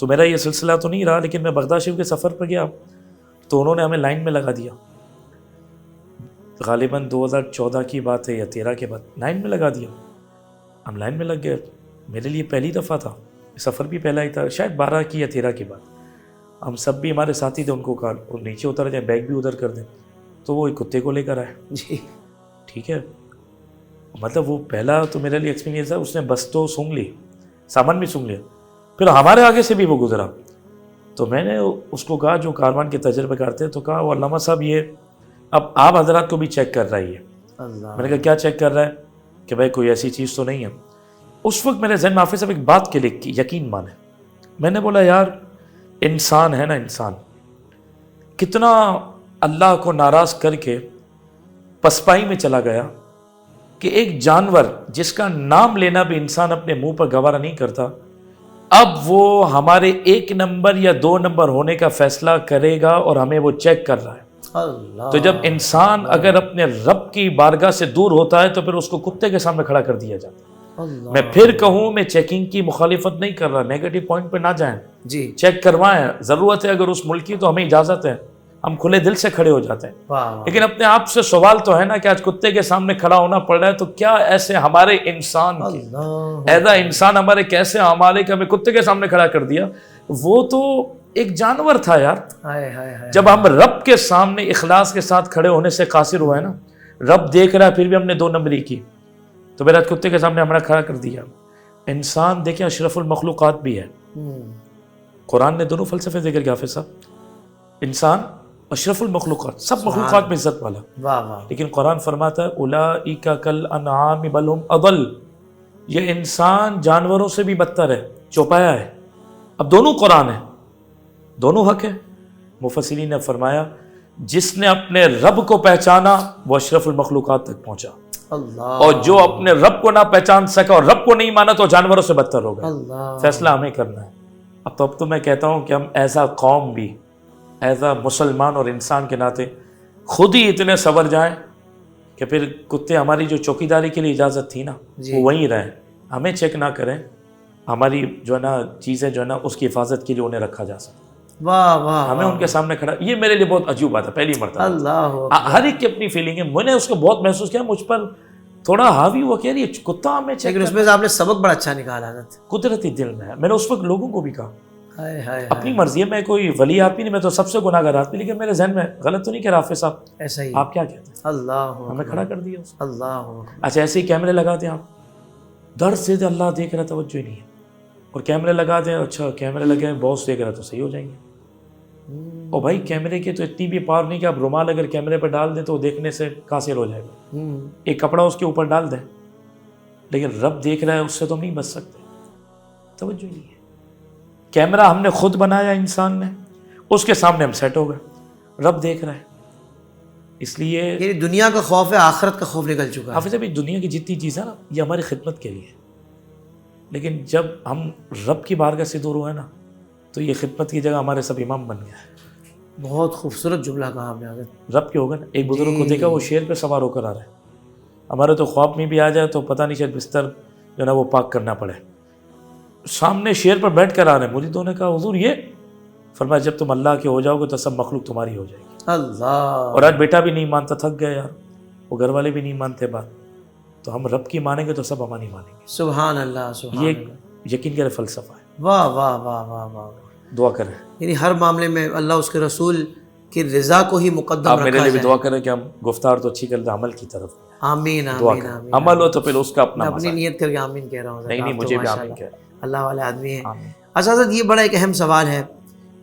تو میرا یہ سلسلہ تو نہیں رہا, لیکن میں بغداد شریف کے سفر پہ گیا تو انہوں نے ہمیں لائن میں لگا دیا. غالباً 2014 کی بات ہے یا 13 کے بعد لائن میں لگا دیا. ہم لائن میں لگ گئے. میرے لیے پہلی دفعہ تھا, سفر بھی پہلا ہی تھا, شاید 12 کی یا 13 کے بعد. ہم سب بھی ہمارے ساتھی تھے, ان کو کہا نیچے اتر جائیں, بیگ بھی ادھر کر دیں, تو وہ ایک کتے کو لے کر آئے. جی. ٹھیک ہے. مطلب وہ پہلا تو میرے لیے ایکسپیرینس ہے, اس نے بس تو سونگ لی, سامان بھی سونگ لیا, پھر ہمارے آگے سے بھی وہ گزرا. تو میں نے اس کو کہا جو کاروان کے تجربے کرتے ہیں, تو کہا وہ علامہ صاحب یہ اب آپ حضرات کو بھی چیک کر رہا ہے. میں نے کہا کیا چیک کر رہا ہے؟ کہ بھائی کوئی ایسی چیز تو نہیں ہے. اس وقت میرے ذہن میں حافظ صاحب ایک بات کلک کی, یقین مانے. میں نے بولا یار انسان ہے نا, انسان کتنا اللہ کو ناراض کر کے پسپائی میں چلا گیا کہ ایک جانور جس کا نام لینا بھی انسان اپنے منہ پر گوارا نہیں کرتا, اب وہ ہمارے 1 نمبر یا 2 نمبر ہونے کا فیصلہ کرے گا اور ہمیں وہ چیک کر رہا ہے. تو جب انسان اگر اپنے رب کی بارگاہ سے دور ہوتا ہے تو پھر اس کو کتے کے سامنے کھڑا کر دیا جاتا ہے. میں پھر کہوں, میں چیکنگ کی مخالفت نہیں کر رہا, نیگیٹو پوائنٹ پہ نہ جائیں, جی چیک کروائیں, ضرورت ہے اگر اس ملک کی تو ہمیں اجازت ہے, ہم کھلے دل سے کھڑے ہو جاتے ہیں. لیکن اپنے آپ سے سوال تو ہے نا کہ آج کتے کے سامنے کھڑا ہونا پڑ رہا ہے, تو کیا ایسے ہمارے انسان کی ایسا انسان ہمارے کیسے ہمارے کہ ہمیں کتے کے سامنے کھڑا کر دیا. وہ تو ایک جانور تھا یار. جب ہم رب کے سامنے اخلاص کے ساتھ کھڑے ہونے سے قاصر ہوئے نا, رب دیکھ رہا ہے پھر بھی ہم نے 2 نمبری کی, تو میرا کتے کے سامنے ہمارا کھڑا کر دیا. انسان دیکھیں اشرف المخلوقات بھی ہے. قرآن نے دونوں فلسفے ذکر کیا حافظ صاحب, انسان اشرف المخلوقات, سب مخلوقات میں عزت والا. لیکن قرآن فرماتا ہے اولئک کالانعام بل هم اضل, یہ انسان جانوروں سے بھی بدتر ہے, چوپایا ہے. اب دونوں قرآن ہے, دونوں حق ہے. مفسرین نے فرمایا جس نے اپنے رب کو پہچانا وہ اشرف المخلوقات تک پہنچا, اور جو اپنے رب کو نہ پہچان سکا اور رب کو نہیں مانا تو جانوروں سے بدتر ہوگا. فیصلہ ہمیں کرنا ہے. اب تو میں کہتا ہوں کہ ہم ایسا قوم بھی, ایسا مسلمان اور انسان کے ناطے خود ہی اتنے سنور جائیں کہ پھر کتے ہماری جو چوکیداری کے لیے اجازت تھی نا وہ وہیں رہیں, ہمیں چیک نہ کریں. ہماری جو ہے نا چیزیں جو ہے نا اس کی حفاظت کے لیے انہیں رکھا جا سکتا. ہمیں ان کے سامنے کھڑا, یہ میرے لیے بہت عجیب بات ہے, پہلی مرتبہ. ہر ایک کی اپنی فیلنگ ہے, میں نے اس کو بہت محسوس کیا, مجھ پر تھوڑا حاوی ہوا کہ یہ کتا ہمیں چیک. لیکن اس میں سے آپ نے سبق بڑا اچھا نکالا. قدرتی دل میں ہے. میں نے اس وقت لوگوں کو بھی کہا اپنی مرضی ہے, میں کوئی ولی آدمی نہیں, میں تو سب سے گناہ گار آدمی, لیکن میرے ذہن میں غلط تو نہیں کہہ رہا حافظ صاحب, ایسا ہی آپ کیا کہتے ہیں؟ اللہ ہمیں کھڑا کر دیا. اللہ اچھا ایسے ہی کیمرے لگا دیں آپ, درد سے اللہ دیکھ رہا, توجہ ہی نہیں ہے, اور کیمرے لگا دیں, اچھا کیمرے لگے ہیں, باس دیکھ رہا تو صحیح ہو جائیں گے. اور بھائی کیمرے کی تو اتنی بھی پاور نہیں کہ آپ رومال اگر کیمرے پہ ڈال دیں تو دیکھنے سے قاصر ہو جائے گا. ایک کپڑا اس کے اوپر ڈال دیں, لیکن رب دیکھ رہا ہے, اس سے تو ہم نہیں بچ سکتے. توجہ نہیں ہے. کیمرہ ہم نے خود بنایا, انسان نے, اس کے سامنے ہم سیٹ ہو گئے, رب دیکھ رہا ہے. اس لیے یعنی دنیا کا خوف ہے, آخرت کا خوف نکل چکا ہے. حافظ صاحب دنیا کی جتنی چیز ہے نا یہ ہماری خدمت کے لیے, لیکن جب ہم رب کی بارگاہ سے دور ہوئے نا تو یہ خدمت کی جگہ ہمارے سب امام بن گیا ہے. بہت خوبصورت جملہ کہا آپ نے. رب کے ہوگا نا, ایک بزرگ کو دیکھا وہ شیر پہ سوار ہو کر آ رہا ہے, ہمارے تو خواب میں بھی آ جائے تو پتہ نہیں شاید بستر جو ہے نا وہ پاک کرنا پڑے. سامنے شیر پر بیٹھ کر آ رہے ہیں. مریدوں نے کہا حضور یہ, فرمایا جب تم اللہ کے ہو جاؤ گے تو سب مخلوق تمہاری ہو جائے گی. اللہ. اور آج بیٹا بھی نہیں مانتا, تھک گیا یار, وہ گھر والے بھی نہیں مانتے بات, تو ہم رب کی مانیں گے تو سب ہماری مانیں گے. سبحان اللہ, سبحان یہ اللہ. یقین کرے فلسفہ ہے. واہ واہ واہ واہ واہ. دعا کریں, یعنی ہر معاملے میں اللہ اس کے رسول کی رضا کو ہی مقدم آپ رکھا میرے لیے بھی جائے. دعا کریں کہ ہم گفتار تو اچھی کر دیں, عمل کی طرف آمین دعا آمین کریں. آمین. عمل ہو تو پھر اس کا اپنا میں اپنی مزہ ہے. نیت کر کے آمین کہہ رہا ہوں. نہیں مجھے بھی آمین کہہ رہا ہوں. اللہ والے آدمی ہیں. آمین. اچھا حضرت یہ بڑا ایک اہم سوال ہے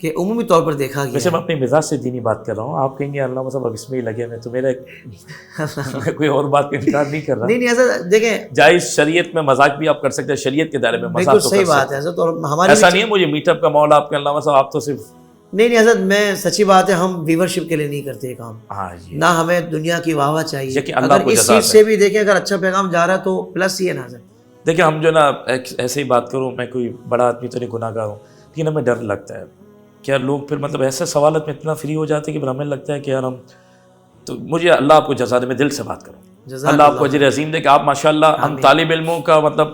کہ عمومی طور پر دیکھا گیا ویسے میں اپنی مزاج سے دینی بات کر رہا ہوں, آپ کہیں گے اللہ صاحب اب اس میں ہی لگے میں, تو میرا میں کوئی اور بات کا انکار نہیں کر رہا. نہیں حضرت دیکھیں, جائز شریعت میں مذاق بھی آپ کر سکتے ہیں, شریعت کے دائرے میں مذاق بالکل تو صحیح کر بات سکتے ہے ہیں. حضرت. اور ہماری ایسا نہیں ہے مجھے میٹ اپ کا مولا آپ کے علامہ صاحب, آپ تو صرف نہیں حضرت, میں سچی بات ہے, ہم ویورشپ کے لیے نہیں کرتے یہ کام. ہاں جی, نہ ہمیں دنیا کی واہ واہ چاہیے. کہ اللہ اگر کو اس جزا چیز سے بھی دیکھیں اگر اچھا پیغام جا رہا ہے تو پلس ہی ہے نا حضرت. دیکھیں ہم جو نا ایسے ہی بات کروں, میں کوئی بڑا آدمی تو نہیں, گناہ گار ہوں, لیکن ہمیں ڈر لگتا ہے کہ لوگ پھر مطلب ایسے سوالات میں اتنا فری ہو جاتے ہیں کہ پھر ہمیں لگتا ہے کہ یار ہم تو, مجھے اللہ آپ کو جزا دے, میں دل سے بات کروں, اللہ آپ کو اجر عظیم دے کہ آپ ماشاءاللہ ہم طالب علموں کا مطلب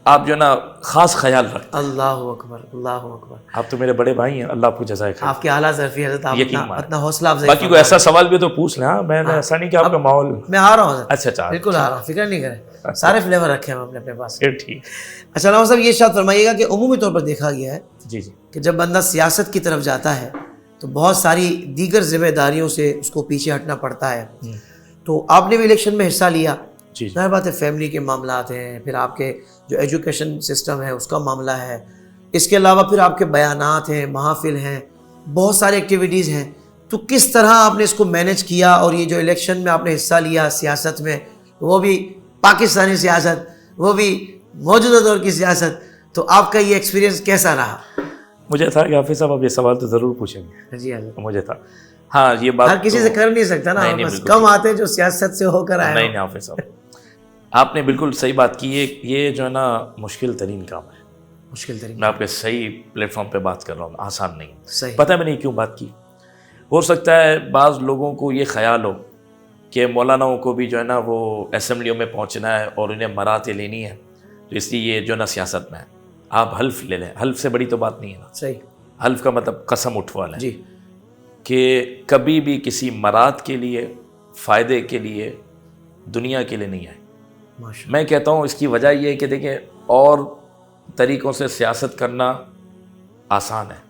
آپ جو ہے نا خاص خیال رکھتے ہیں. اللہ اکبر, اللہ اکبر. آپ تو میرے بڑے بھائی ہیں, اللہ آپ کو جزائے خیر. آپ کی اعلیٰ ظرفی حضرت, آپ اپنا حوصلہ افزائی. باقی کوئی ایسا سوال بھی تو پوچھ لیں. ہاں میں نے ایسا نہیں کہ آپ کا ماحول. میں آ رہا ہوں حضرت. اچھا بالکل آ رہا ہوں, فکر نہیں کریں, سارے فلیور رکھے ہیں ہم اپنے پاس. ٹھیک. اچھا علامہ صاحب یہ ارشاد فرمائیے گا کہ عمومی طور پر دیکھا گیا ہے جی جی کہ جب بندہ سیاست کی طرف جاتا ہے تو بہت ساری دیگر ذمہ داریوں سے اس کو پیچھے ہٹنا پڑتا ہے. تو آپ نے بھی الیکشن میں حصہ لیا. جی ظاہر بات ہے فیملی کے معاملات ہیں, پھر آپ کے جو ایجوکیشن سسٹم ہے اس کا معاملہ ہے, اس کے علاوہ پھر آپ کے بیانات ہیں, محافل ہیں, بہت سارے ایکٹیویٹیز ہیں. تو کس طرح آپ نے اس کو مینیج کیا, اور یہ جو الیکشن میں آپ نے حصہ لیا سیاست میں, وہ بھی پاکستانی سیاست, وہ بھی موجودہ دور کی سیاست, تو آپ کا یہ ایکسپیرینس کیسا رہا؟ مجھے تھا کہ حافظ صاحب اب یہ سوال تو ضرور پوچھیں گے. جی حضرت. مجھے تھا ہاں یہ بات ہر کسی سے کر نہیں سکتا نا, نہیں، بس بالکل کم آتے جو سیاست سے ہو کر آئے. نہیں حافظ صاحب آپ نے بالکل صحیح بات کی ہے. یہ جو ہے نا مشکل ترین کام ہے. مشکل ترین. میں آپ کے صحیح پلیٹ فارم پہ بات کر رہا ہوں, آسان نہیں. صحیح. پتہ ہے میں نے کیوں بات کی. ہو سکتا ہے بعض لوگوں کو یہ خیال ہو کہ مولاناؤں کو بھی جو ہے نا وہ اسمبلیوں میں پہنچنا ہے اور انہیں مراتیں لینی ہے, تو اس لیے یہ جو ہے نا سیاست میں ہے. آپ حلف لے لیں, حلف سے بڑی تو بات نہیں ہے نا. صحیح. حلف کا مطلب قسم اٹھوا لیں جی. کہ کبھی بھی کسی مراد کے لیے, فائدے کے لیے, دنیا کے لیے نہیں آئے. میں کہتا ہوں اس کی وجہ یہ ہے کہ دیکھیں اور طریقوں سے سیاست کرنا آسان ہے,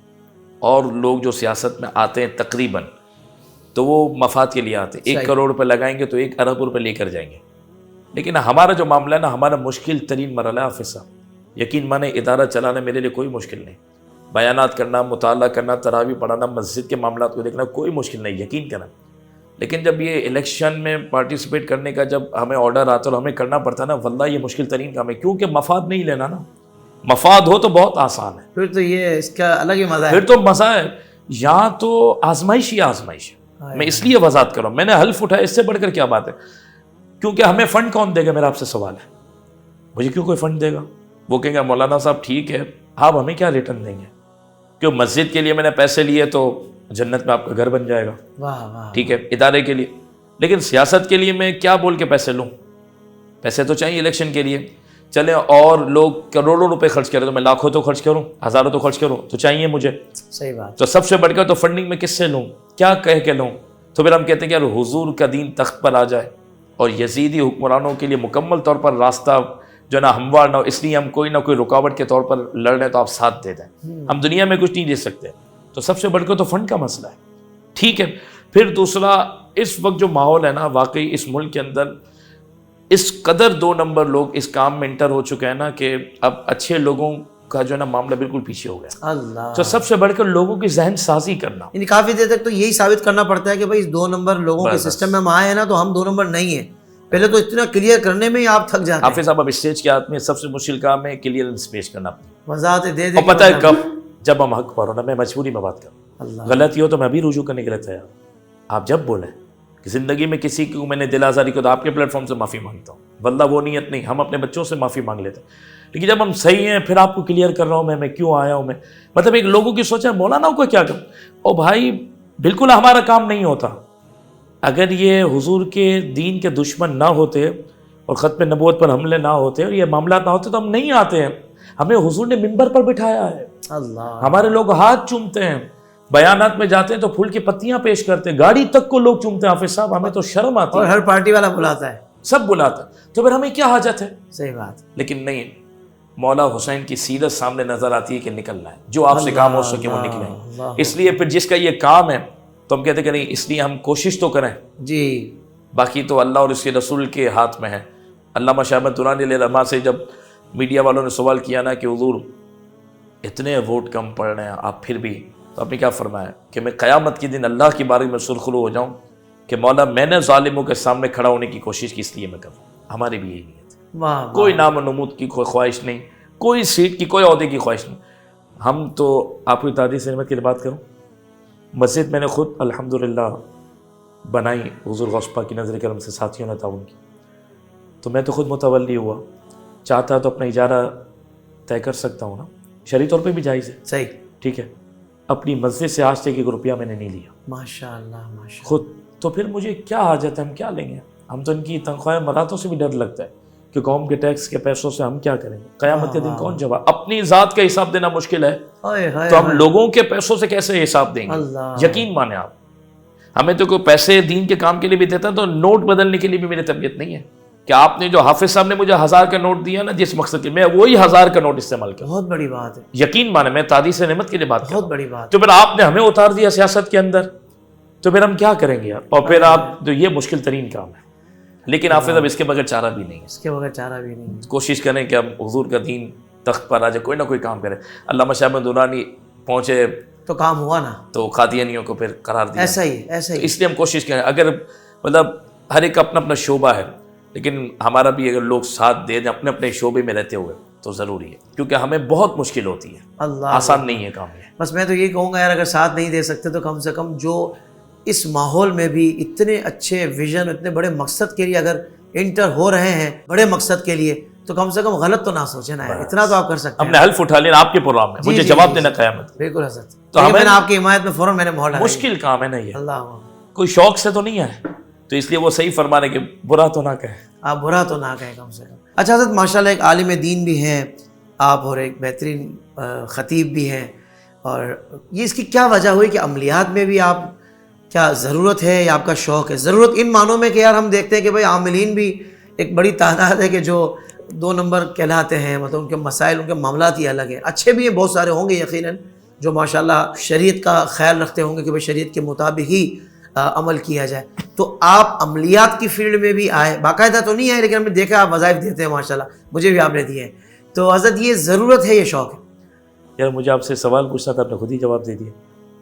اور لوگ جو سیاست میں آتے ہیں تقریباً تو وہ مفاد کے لیے آتے ہیں. 1 کروڑ روپے لگائیں گے تو 1 ارب روپے لے کر جائیں گے. لیکن ہمارا جو معاملہ ہے نا, ہمارا مشکل ترین مرحلہ ہے حافظ صاحب. یقین مانے ادارہ چلانا میرے لیے کوئی مشکل نہیں. بیانات کرنا, مطالعہ کرنا, تراویح پڑھانا, مسجد کے معاملات کو دیکھنا کوئی مشکل نہیں, یقین کرنا. لیکن جب یہ الیکشن میں پارٹیسپیٹ کرنے کا جب ہمیں آرڈر آتا ہے اور ہمیں کرنا پڑتا ہے نا, واللہ یہ مشکل ترین کام ہے. کیونکہ مفاد نہیں لینا نا, مفاد ہو تو بہت آسان ہے, پھر تو یہ اس کا الگ ہی مزہ ہے. پھر تو مزہ ہے. یہاں تو آزمائش ہی آزمائش ہے. میں اس لیے وضاحت کر رہا ہوں, میں نے حلف اٹھایا, اس سے بڑھ کر کیا بات ہے. کیونکہ ہمیں فنڈ کون دے گا, میرا آپ سے سوال ہے. مجھے کیوں کوئی فنڈ دے گا؟ وہ کہیں گے مولانا صاحب ٹھیک ہے, آپ ہمیں کیا ریٹرن دیں گے؟ کیوں مسجد کے لیے میں نے پیسے لیے تو جنت میں آپ کا گھر بن جائے گا. واہ واہ. ٹھیک ہے ادارے کے لیے. لیکن سیاست کے لیے میں کیا بول کے پیسے لوں؟ پیسے تو چاہیے الیکشن کے لیے. چلیں اور لوگ کروڑوں روپے خرچ کریں تو میں لاکھوں تو خرچ کروں, ہزاروں تو خرچ کروں, تو چاہیے مجھے. صحیح بات. تو سب سے بڑھ کر تو فنڈنگ میں کس سے لوں, کیا کہہ کے لوں؟ تو پھر ہم کہتے ہیں کہ یار حضور کا دین تخت پر آ جائے اور یزیدی حکمرانوں کے لیے مکمل طور پر راستہ جو نا ہموار نہ ہو, اس لیے ہم کوئی نہ کوئی رکاوٹ کے طور پر لڑ رہے ہیں, تو آپ ساتھ دے دیں. ہم دنیا میں کچھ نہیں دے سکتے, تو سب سے بڑھ کر تو فنڈ کا مسئلہ ہے. ٹھیک ہے. پھر دوسرا, اس وقت جو ماحول ہے نا, واقعی اس ملک کے اندر اس قدر 2 نمبر لوگ اس کام میں انٹر ہو چکے ہیں نا کہ اب اچھے لوگوں کا جو ہے نا معاملہ بالکل پیچھے ہو گیا. اللہ. تو سب سے بڑھ کر لوگوں کی ذہن سازی کرنا, یعنی کافی دیر تک تو یہی ثابت کرنا پڑتا ہے کہ بھائی اس 2 نمبر لوگوں کے سسٹم میں ہم آئے ہیں نا, تو ہم 2 نمبر نہیں ہیں. پہلے تو اتنا کلیئر کرنے میں ہی آپ تھک جاتے ہیں. حافظ صاحب اب اسٹیج کے ہاتھ میں سب سے مشکل کام ہے کلیئرنس پیش کرنا. وضاحت دے دے. اور پتہ ہے کب, جب ہم حق پر ہو نا, میں مجبوری میں بات کروں, غلطی ہو تو میں بھی رجوع کرنے کے لیے تیار. آپ جب بولیں کہ زندگی میں کسی کو میں نے دل آزاری کو, تو آپ کے پلیٹ فارم سے معافی مانگتا ہوں, واللہ وہ نیت نہیں, ہم اپنے بچوں سے معافی مانگ لیتے ہیں. لیکن جب ہم صحیح ہیں پھر آپ کو کلیئر کر رہا ہوں میں کیوں آیا ہوں. میں مطلب ایک لوگوں کی سوچ ہے مولانا کو کیا کروں. او بھائی بالکل ہمارا کام نہیں ہوتا. اگر یہ حضور کے دین کے دشمن نہ ہوتے اور ختم نبوت پر حملے نہ ہوتے اور یہ معاملات نہ ہوتے تو ہم نہیں آتے ہیں. ہمیں حضور نے منبر پر بٹھایا ہے. اللہ. ہمارے لوگ ہاتھ چومتے ہیں, بیانات میں جاتے ہیں تو پھول کی پتیاں پیش کرتے ہیں, گاڑی تک کو لوگ چومتے ہیں. حافظ صاحب ہمیں تو شرم آتی ہے. اور ہر پارٹی والا بلاتا ہے, سب بلاتا ہے, تو پھر ہمیں کیا حاجت ہے. صحیح بات. لیکن نہیں, مولا حسین کی سیرت سامنے نظر آتی ہے کہ نکلنا ہے, جو آپ سے کام ہو سکے وہ نکلیں. اس لیے پھر جس کا یہ کام ہے تو ہم کہتے ہیں کہ نہیں, اس لیے ہم کوشش تو کریں جی, باقی تو اللہ اور اس کے رسول کے ہاتھ میں ہے. علامہ شاہ احمد درانی علیہ رحمہ سے جب میڈیا والوں نے سوال کیا نا کہ حضور اتنے ووٹ کم پڑ رہے ہیں آپ پھر بھی, تو آپ نے کیا فرمایا کہ میں قیامت کے دن اللہ کی بارگاہ میں سرخرو ہو جاؤں کہ مولا میں نے ظالموں کے سامنے کھڑا ہونے کی کوشش کی, اس لیے میں کروں. ہماری بھی یہی نیت ہے. واہ. کوئی نام و نمود کی کوئی خواہش نہیں, کوئی سیٹ کی, کوئی عہدے کی خواہش نہیں. ہم تو آپ کی تعریف نعمت کی بات کروں, مسجد میں نے خود الحمدللہ بنائی, حضور غوث پاک کی نظر کرم سے ساتھیوں نے تعاون کی, تو میں تو خود متولی ہوا. چاہتا تو اپنا اجارہ طے کر سکتا ہوں نا, شرعی طور پہ بھی جائز ہے. صحیح. ٹھیک ہے, اپنی مسجد سے آج تک 1 روپیہ میں نے نہیں لیا. ماشاء اللہ ماشاء اللہ. خود تو پھر مجھے کیا حاجت ہے, ہم کیا لیں گے. ہم تو ان کی تنخواہ مراتوں سے بھی ڈر لگتا ہے کہ قوم کے ٹیکس کے پیسوں سے ہم کیا کریں گے. قیامت کے دن کون جواب, اپنی ذات کا حساب دینا مشکل ہے تو ہم لوگوں کے پیسوں سے کیسے حساب دیں گے. یقین مانیں آپ, ہمیں تو کوئی پیسے دین کے کام کے لیے بھی دیتا ہے تو نوٹ بدلنے کے لیے بھی میری طبیعت نہیں ہے کہ آپ نے جو حافظ صاحب نے مجھے 1000 کا نوٹ دیا نا, جس مقصد کے, میں وہی 1000 کا نوٹ استعمال کروں. بہت بڑی بات ہے. یقین مانیں, میں تعریف نعمت کے لیے بات بہت بڑی بات. تو پھر آپ نے ہمیں اتار دیا سیاست کے اندر, تو پھر ہم کیا کریں گے یار. اور پھر آپ, تو یہ مشکل ترین کام ہے. لیکن حافظ اب اس کے بغیر چارہ بھی نہیں ہے. اس کے بغیر چارہ بھی نہیں. کوشش کریں کہ ہم حضور کا دین تخت پر آ جائے, کوئی نہ کوئی کام کریں. علامہ شاہ احمد درانی پہنچے تو کام ہوا نا, تو قادیانیوں کو پھر قرار دیا. ایسا ہی اس لیے ہم کوشش کریں, اگر مطلب ہر ایک اپنا اپنا شعبہ ہے, لیکن ہمارا بھی اگر لوگ ساتھ دے دیں اپنے اپنے شعبے میں رہتے ہوئے تو ضروری ہے, کیونکہ ہمیں بہت مشکل ہوتی ہے, آسان نہیں ہے کام یہ. بس میں تو یہی کہوں گا یار, اگر ساتھ نہیں دے سکتے تو کم سے کم جو اس ماحول میں بھی اتنے اچھے ویژن, اتنے بڑے مقصد کے لیے اگر انٹر ہو رہے ہیں, بڑے مقصد کے لیے, تو کم سے کم غلط تو نہ سوچیں نا, اتنا تو آپ کر سکتے ہیں. ہم نے حلف اٹھا لیا آپ کے پروگرام میں, مجھے جواب دینا قیامت. بالکل حضرت, تو میں نے آپ کی حمایت میں فوراً میں نے مہر ڈالی. مشکل کام ہے نا یہ, اللہ کوئی شوق سے تو نہیں ہے, تو اس لیے وہ صحیح فرما رہے کہ برا تو نہ کہیں, آپ برا تو نہ کہیں کم سے کم. اچھا حضرت, ماشاءاللہ ایک عالم دین بھی ہیں آپ, اور ایک بہترین خطیب بھی ہیں, اور یہ اس کی کیا وجہ ہوئی کہ عملیات میں بھی آپ, کیا ضرورت ہے یا آپ کا شوق ہے؟ ضرورت ان معنوں میں کہ یار ہم دیکھتے ہیں کہ بھائی عاملین بھی ایک بڑی تعداد ہے کہ جو 2 نمبر کہلاتے ہیں, مطلب ان کے مسائل, ان کے معاملات ہی الگ ہیں. اچھے بھی ہیں, بہت سارے ہوں گے یقیناً جو ماشاءاللہ شریعت کا خیال رکھتے ہوں گے کہ بھائی شریعت کے مطابق ہی عمل کیا جائے. تو آپ عملیات کی فیلڈ میں بھی آئے, باقاعدہ تو نہیں آئے لیکن ہم نے دیکھا آپ وظائف دیتے ہیں ماشاءاللہ, مجھے بھی آپ نے دیے ہیں. تو حضرت یہ ضرورت ہے, یہ شوق ہے؟ یار مجھے آپ سے سوال پوچھنا تھا, آپ نے خود ہی جواب دے دیا.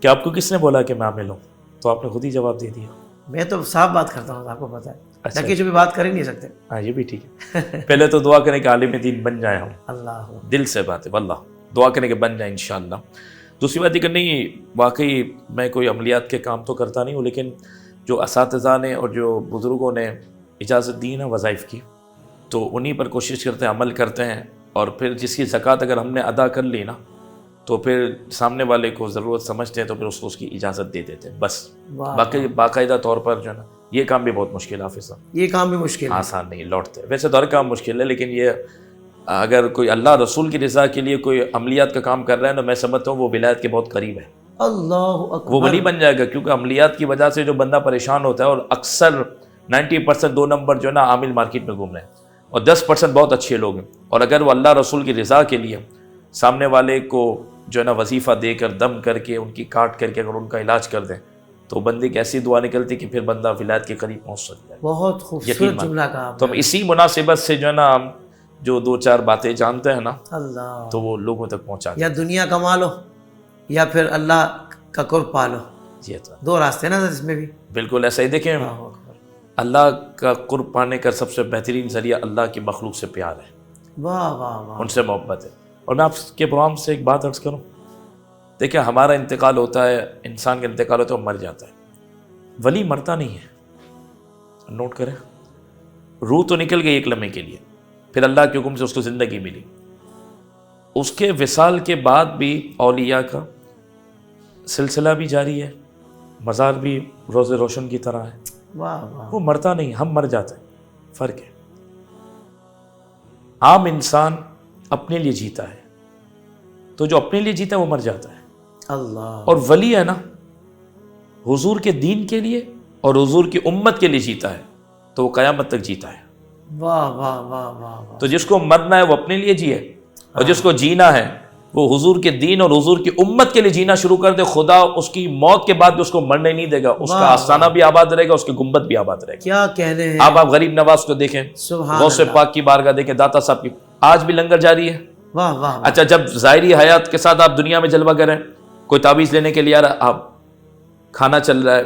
کہ آپ کو کس نے بولا کہ میں عامل ہوں؟ تو آپ نے خود ہی جواب دے دیا. میں تو صاف بات کرتا ہوں, آپ کو پتہ ہے, تاکہ جو بھی بات کر ہی نہیں سکتے. ہاں یہ بھی ٹھیک ہے. پہلے تو دعا کریں کہ عالم دین بن جائیں ہم, اللہ دل سے بات ہے واللہ, دعا کریں کہ بن جائیں انشاءاللہ. دوسری بات یہ کہ نہیں, واقعی میں کوئی عملیات کے کام تو کرتا نہیں ہوں, لیکن جو اساتذہ نے اور جو بزرگوں نے اجازت دی نا وظائف کی, تو انہی پر کوشش کرتے ہیں, عمل کرتے ہیں, اور پھر جس کی زکوٰۃ اگر ہم نے ادا کر لی نا, تو پھر سامنے والے کو ضرورت سمجھتے ہیں تو پھر اس کی اجازت دے دیتے ہیں بس. باقی باقاعدہ طور پر جو ہے نا, یہ کام بھی بہت مشکل ہے حافظ صاحب, یہ کام بھی مشکل ہے, آسان نہیں لوٹتے. ویسے تو ہر کام مشکل ہے, لیکن یہ اگر کوئی اللہ رسول کی رضا کے لیے کوئی عملیات کا کام کر رہا ہے نا, میں سمجھتا ہوں وہ ولایت کے بہت قریب ہے. اللہ اکبر, وہ ولی بن جائے گا, کیونکہ عملیات کی وجہ سے جو بندہ پریشان ہوتا ہے, اور اکثر 90% 2 نمبر جو ہے نا عامل مارکیٹ میں گھوم رہے ہیں, اور 10% بہت اچھے لوگ ہیں. اور اگر وہ اللہ رسول کی رضا کے لیے سامنے والے کو جو ہے نا وظیفہ دے کر, دم کر کے, ان کی کاٹ کر کے اگر ان کا علاج کر دیں, تو بندے کی ایسی دعا نکلتی کہ پھر بندہ ولایت کے قریب پہنچ سکتا ہے. بہت خوبصورت جملہ کہا. تو ہم اسی مناسبت سے جو ہے نا, ہم جو 2-4 باتیں جانتے ہیں نا, اللہ, تو وہ لوگوں تک پہنچا دیں. یا دنیا کما لو یا پھر اللہ کا قرب پا لو, جی 2 راستے نا اس میں بھی. بالکل ایسا ہی. دیکھیں, اللہ کا قرب پانے کا سب سے بہترین ذریعہ اللہ کی مخلوق سے پیار ہے, واہ واہ واہ, ان سے محبت ہے. اور میں آپ کے پروگرام سے ایک بات عرض کروں, دیکھیں ہمارا انتقال ہوتا ہے, انسان کا انتقال ہوتا ہے, وہ مر جاتا ہے. ولی مرتا نہیں ہے, نوٹ کریں, روح تو نکل گئی ایک لمحے کے لیے, پھر اللہ کے حکم سے اس کو زندگی ملی. اس کے وصال کے بعد بھی اولیاء کا سلسلہ بھی جاری ہے, مزار بھی روز روشن کی طرح ہے. واہ واہ, وہ مرتا نہیں, ہم مر جاتے ہیں, فرق ہے. عام انسان اپنے لیے جیتا ہے, تو جو اپنے لیے جیتا ہے وہ مر جاتا ہے. اللہ, اور ولی ہے نا, حضور کے دین کے لیے اور حضور کی امت کے لیے جیتا ہے, تو وہ قیامت تک جیتا ہے. واہ واہ واہ واہ. تو جس کو مرنا ہے وہ اپنے لیے جیے, اور جس کو جینا ہے وہ حضور کے دین اور حضور کی امت کے لیے جینا شروع کر دے. خدا اس کی موت کے بعد بھی اس کو مرنے نہیں دے گا, اس کا آستانہ بھی آباد رہے گا, اس کی گنبد بھی آباد رہے گا. کیا کہنے ہیں. آپ غریب نواز کو دیکھیں, غوث پاک کی بارگاہ دیکھیں, داتا صاحب کی, آج بھی لنگر جاری ہے. واہ واہ. اچھا, جب ظاہری حیات کے ساتھ آپ دنیا میں جلوہ کریں, کوئی تعویذ لینے کے لیے آپ, کھانا چل رہا ہے,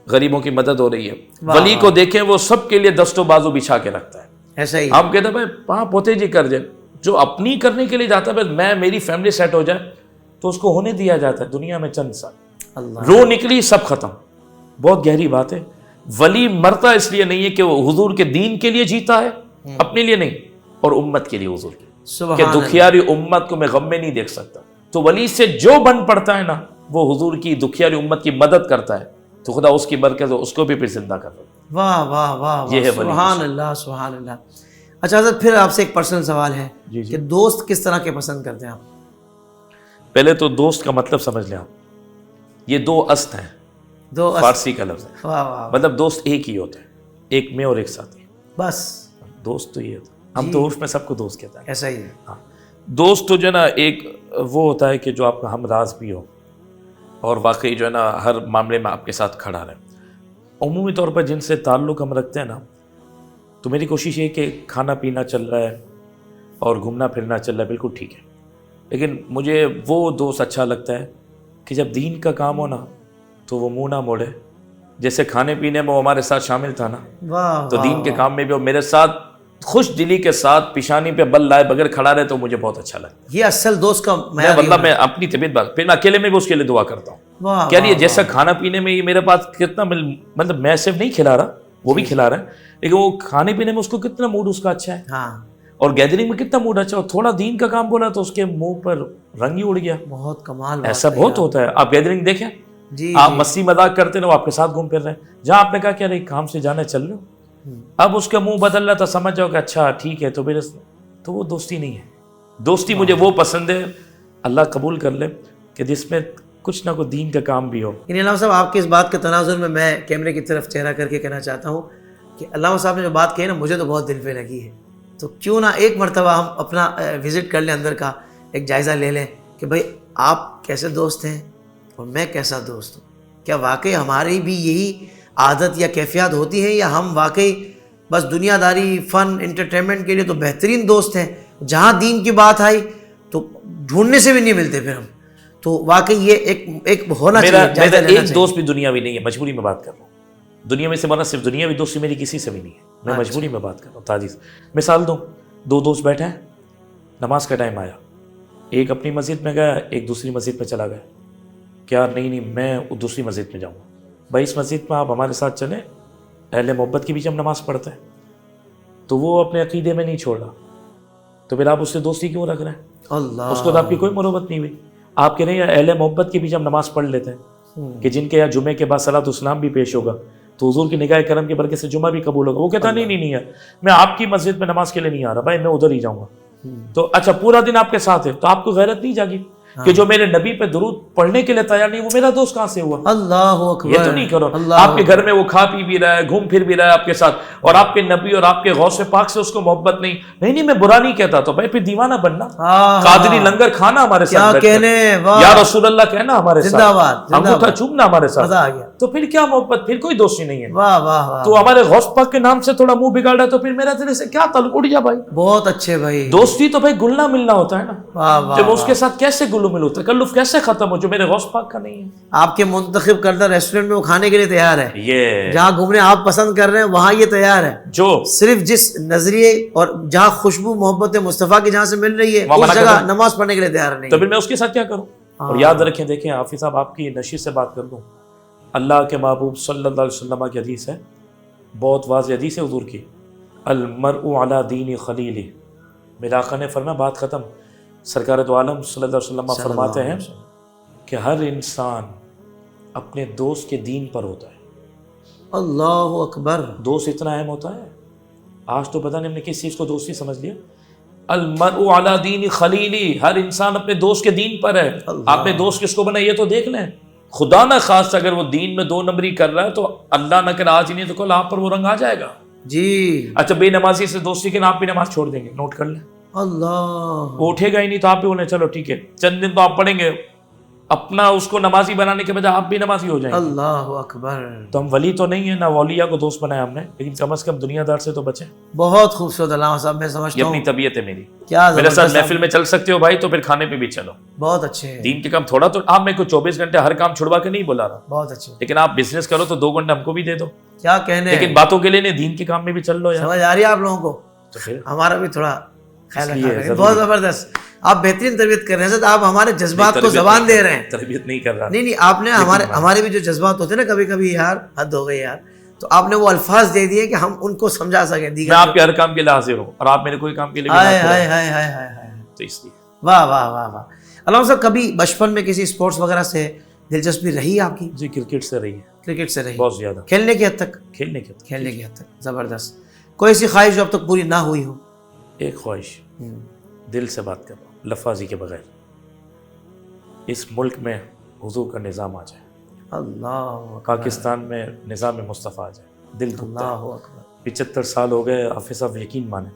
غریبوں کی مدد ہو رہی ہے, ولی کو دیکھیں وہ سب کے لیے دست و بازو بچھا کے رکھتا ہے. ایسا ہی ہم کہتے ہیں بھائی پاں پوتے جی کر جائے, جو اپنی کرنے کے لیے جاتا ہے, میں میری فیملی سیٹ ہو جائے, تو اس کو ہونے دیا جاتا ہے دنیا میں چند سال. روح نکلی سب ختم. بہت گہری بات ہے. ولی مرتا اس لیے نہیں ہے کہ وہ حضور کے دین کے لیے جیتا ہے, اپنے لیے نہیں, اور امت کے لیے حضور کی, کہ دکھیاری امت کو میں غم میں نہیں دیکھ سکتا. تو ولی سے جو بن پڑتا ہے نا, وہ حضور کی دکھیاری امت کی مدد کرتا ہے, تو خدا اس کی برکت اس کو بھی پھر زندہ کر رہا ہے. واہ واہ واہ, یہ ہے ولی. سبحان اللہ سبحان اللہ. اچھا حضرت, پھر آپ سے ایک پرسنل سوال ہے کہ دوست کس طرح کے پسند کرتے ہیں آپ؟ پہلے تو دوست کا مطلب سمجھ لیں آپ, یہ 2 است ہیں, فارسی کا لفظ ہے. مطلب دوست ایک ہی ہوتے ہیں, ایک میں اور ایک ساتھی, بس دوست تو یہ ہوتا ہے. ہم تو عرف میں سب کو دوست کہتے ہیں. ایسا ہی ہے. ہاں, دوست تو جو ہے نا ایک وہ ہوتا ہے کہ جو آپ کا ہم راز بھی ہو, اور واقعی جو ہے نا ہر معاملے میں آپ کے ساتھ کھڑا رہے. عمومی طور پر جن سے تعلق ہم رکھتے ہیں نا, تو میری کوشش یہ کہ کھانا پینا چل رہا ہے اور گھومنا پھرنا چل رہا ہے، بالکل ٹھیک ہے، لیکن مجھے وہ دوست اچھا لگتا ہے کہ جب دین کا کام ہو نا تو وہ منہ نہ موڑے. جیسے کھانے پینے میں وہ ہمارے ساتھ شامل تھا نا، واہ تو دین کے کام میں بھی وہ میرے ساتھ خوش دلی کے ساتھ پیشانی پہ بل لائے بغیر کھڑا رہے تو مجھے بہت اچھا لگتا ہے. یہ اصل دوست کا میں واللہ میں اپنی طبیعت بات پھر میں اکیلے میں بھی اس کے لیے دعا کرتا ہوں. کیا یہ جیسا کھانا پینے میں یہ میرے پاس کتنا مطلب میں صرف نہیں کھلا رہا، وہ بھی کھلا رہا ہے، لیکن وہ کھانے پینے میں اس کو کتنا موڈ اس کا اچھا ہے، اور گیدرنگ میں کتنا موڈ اچھا، اور تھوڑا دین کا کام بولا تو اس کے منہ پر رنگ ہی اڑ گیا. بہت کمال. ایسا بہت ہوتا ہے. آپ گیدرنگ دیکھیں، آپ مستی مذاق کرتے ہیں وہ آپ کے ساتھ گھوم پھر رہے ہیں، جہاں آپ نے کہا کہ ارے کام سے جانا چل رہے ہو، اب اس کا منہ بدل رہا تھا، سمجھ جاؤ کہ اچھا ٹھیک ہے، تو وہ دوستی نہیں ہے. دوستی مجھے وہ پسند ہے، اللہ قبول کر لے، کہ جس میں کچھ نہ کچھ دین کا کام بھی ہو. علامہ صاحب آپ کے اس بات کے تناظر میں کیمرے کی طرف چہرہ کر کے کہنا چاہتا ہوں کہ علامہ صاحب نے جو بات کہی نا مجھے تو بہت دل پہ لگی ہے. تو کیوں نہ ایک مرتبہ ہم اپنا وزٹ کر لیں اندر کا، ایک جائزہ لے لیں کہ بھائی آپ کیسے دوست ہیں اور میں کیسا دوست ہوں. کیا واقعی ہماری بھی یہی عادت یا کیفیات ہوتی ہیں، یا ہم واقعی بس دنیا داری فن انٹرٹینمنٹ کے لیے تو بہترین دوست ہیں، جہاں دین کی بات آئی تو ڈھونڈنے سے بھی نہیں ملتے پھر ہم. تو واقعی یہ ایک ہونا چاہیے، جائزہ لینا چاہیے. ایک دوست بھی دنیاوی نہیں ہے، مجبوری میں بات کر رہا ہوں. دنیا میں سے مرنا صرف دنیاوی دوستی میری کسی سے بھی نہیں ہے، میں مجبوری میں بات کر رہا ہوں. تاجی مثال دوں، دو دوست بیٹھے ہیں، نماز کا ٹائم آیا، ایک اپنی مسجد میں گیا، ایک دوسری مسجد میں چلا گیا. کیا نہیں میں دوسری مسجد میں جاؤں گا. بھائی اس مسجد میں آپ ہمارے ساتھ چلیں، اہل محبت کے بیچ ہم نماز پڑھتے ہیں. تو وہ اپنے عقیدے میں نہیں چھوڑ رہا، تو پھر آپ اس سے دوستی کیوں رکھ رہے ہیں؟ اللہ، اس کو تو آپ کی کوئی محبت نہیں ہوئی. آپ کہہ رہے ہیں اہل محبت کے بیچ ہم نماز پڑھ لیتے ہیں کہ جن کے یہاں جمعے کے بعد صلاۃ السلام بھی پیش ہوگا تو حضور کی نگاہ کرم کی برکت سے جمعہ بھی قبول ہوگا. وہ کہتا نہیں ہے، میں آپ کی مسجد میں نماز کے لیے نہیں آ رہا بھائی، میں ادھر ہی جاؤں گا. تو اچھا پورا دن آپ کے ساتھ ہے، تو آپ کو غیرت نہیں جاگی کہ جو میرے نبی پہ درود پڑھنے کے لیے تیار نہیں وہ میرا دوست کہاں سے ہوا؟ اللہ اکبر. یہ تو نہیں کرو. آپ کے گھر میں وہ کھا پی بھی رہا ہے، گھوم پھر بھی رہا ہے آپ کے ساتھ، اور آپ کے نبی اور آپ کے غوث پاک سے اس کو محبت نہیں میں برا نہیں کہتا، تو بھائی پھر دیوانہ بننا، قادری لنگر کھانا ہمارے ساتھ، یا رسول اللہ کہنا ہمارے ساتھ، انگوٹھا چومنا ہمارے ساتھ، تو پھر کیا محبت، پھر کوئی دوستی نہیں ہے. تو ہمارے غوث پاک کے نام سے تھوڑا منہ بگاڑ رہا ہے تو پھر میرا تیرے سے کیا تعلق؟ اڑ جا بھائی. بہت اچھے بھائی. دوستی تو بھائی گلنا ملنا ہوتا ہے نا، جب اس کے ساتھ کیسے گلو مل ہوتا ہے، تکلف کیسے ختم ہو جو میرے غوث پاک کا نہیں ہے. آپ کے منتخب کردہ ریسٹورنٹ میں وہ کھانے کے لیے تیار ہے، یہ جہاں گھومنے آپ پسند کر رہے ہیں وہاں یہ تیار ہے، جو صرف جس نظریے اور جہاں خوشبو محبت مصطفیٰ کی جہاں سے مل رہی ہے اس جگہ نماز پڑھنے کے لیے تیار نہیں. تو پھر میں اس کے ساتھ کیا کروں؟ اور یاد رکھیں، دیکھیں حافظ صاحب آپ کی نشید سے بات کر دوں، اللہ کے محبوب صلی اللہ علیہ وسلم کی حدیث ہے، بہت واضح حدیث ہے حضور کی، المرء علی دین خلیلہ. میرے آقا نے فرمایا، بات ختم. سرکار دو عالم صلی اللہ علیہ وسلم فرماتے ہیں کہ ہر انسان اپنے دوست کے دین پر ہوتا ہے. اللہ اکبر. دوست اتنا اہم ہوتا ہے. آج تو پتہ نہیں ہم نے کس چیز کو دوستی سمجھ لیا. المرء علی دین خلیلی، ہر انسان اپنے دوست کے دین پر ہے. آپ نے دوست کس کو بنا یہ تو دیکھ لیں. خدا نہ خاص اگر وہ دین میں 2 نمبری کر رہا ہے تو اللہ نہ کرے آج ہی نہیں تو کل آپ پر وہ رنگ آ جائے گا. جی. اچھا بے نمازی سے دوستی کے آپ بھی نماز چھوڑ دیں گے، نوٹ کر لیں. اللہ، وہ اٹھے گا ہی نہیں تو آپ بھی بولیں چلو ٹھیک ہے چند دن تو آپ پڑھیں گے، اپنا اس کو نمازی بنانے کے بجائے آپ بھی نمازی ہو جائیں گے. اللہ اکبر. تو ہم ولی تو نہیں ہے نہ اولیاء کو دوست بنایا ہم نے، لیکن کم از کم دنیا دار سے تو بچیں. بہت خوبصورت علامہ صاحب. میں سمجھتا یہ ہوں اپنی طبیعت ہے میری. کیا میرے ساتھ محفل میں چل سکتے ہو بھائی تو پھر کھانے پہ بھی چلو. بہت اچھے ہیں. دین کے کام تھوڑا تو آپ میں کو 24 گھنٹے ہر کام چھڑوا کے نہیں بلا رہا، بہت اچھے. لیکن آپ بزنس کرو تو 2 گھنٹے ہم کو بھی دے دو. کیا کہنے، لیکن باتوں کے لیے نہیں، دین کے کام میں بھی چل لو یار. سمجھ آ رہی ہے آپ لوگوں کو؟ تو پھر ہمارا بھی تھوڑا خیال رکھنا. بہت زبردست. آپ بہترین تربیت کر رہے ہیں. آپ ہمارے جذبات کو زبان دے رہے ہیں. تربیت نہیں کر رہا. نہیں آپ نے ہمارے بھی جو جذبات ہوتے ہیں نا کبھی کبھی یار حد ہو گئی یار، تو آپ نے وہ الفاظ دے دیے کہ ہم ان کو سمجھا سکیں. میں آپ کے ہر کام کے لیے حاضر ہوں اور آپ میرے کوئی کام کے لیے تو اس لیے. واہ واہ واہ واہ. علامہ صاحب کبھی بچپن میں کسی اسپورٹس وغیرہ سے دلچسپی رہی آپ کی؟ جی کرکٹ سے رہی ہے. کرکٹ سے رہی بہت زیادہ. کھیلنے کی حد تک؟ کھیلنے کی حد تک. زبردست. کوئی ایسی خواہش جو اب تک پوری نہ ہوئی ہو؟ ایک خواہش، دل سے بات کر رہا ہوں لفاظی کے بغیر، اس ملک میں حضور کا نظام آ جائے. اللہ. پاکستان میں نظام مصطفیٰ آ جائے. دل دھکتا ہے. اللہ اکبر. 75 سال ہو گئے حافظ صاحب، یقین مانیں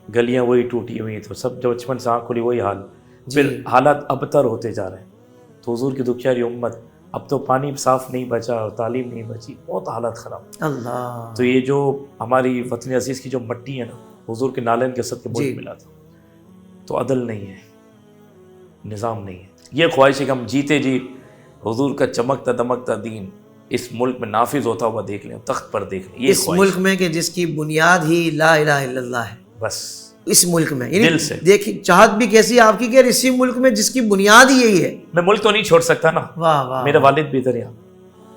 گلیاں وہی ٹوٹی ہوئی تو سب جو بچپن سے آنکھ کھلی وہی حال. پھر حالات ابتر ہوتے جا رہے ہیں. تو حضور کی دکھیاری امت اب تو پانی صاف نہیں بچا اور تعلیم نہیں بچی، بہت حالت خراب۔ اللہ، تو یہ جو ہماری وطن عزیز کی جو مٹی ہے نا، حضور کے نالین کے صدقے ملک ملا تھا، تو عدل نہیں ہے، نظام نہیں ہے۔ یہ خواہش ہے کہ ہم جیتے جی حضور کا چمکتا دمکتا دین اس ملک میں نافذ ہوتا ہوا دیکھ لیں، تخت پر دیکھ لیں، یہ اس ملک میں کہ جس کی بنیاد ہی لا الہ الا اللہ ہے، بس اس ملک میں دل سے دیکھیں چاہت بھی کیسی ہے آپ کی کہ اسی ملک میں جس کی بنیاد ہی یہی ہے۔ میں ملک تو نہیں چھوڑ سکتا نا، واہ واہ، میرے والد بھی ادھر یہاں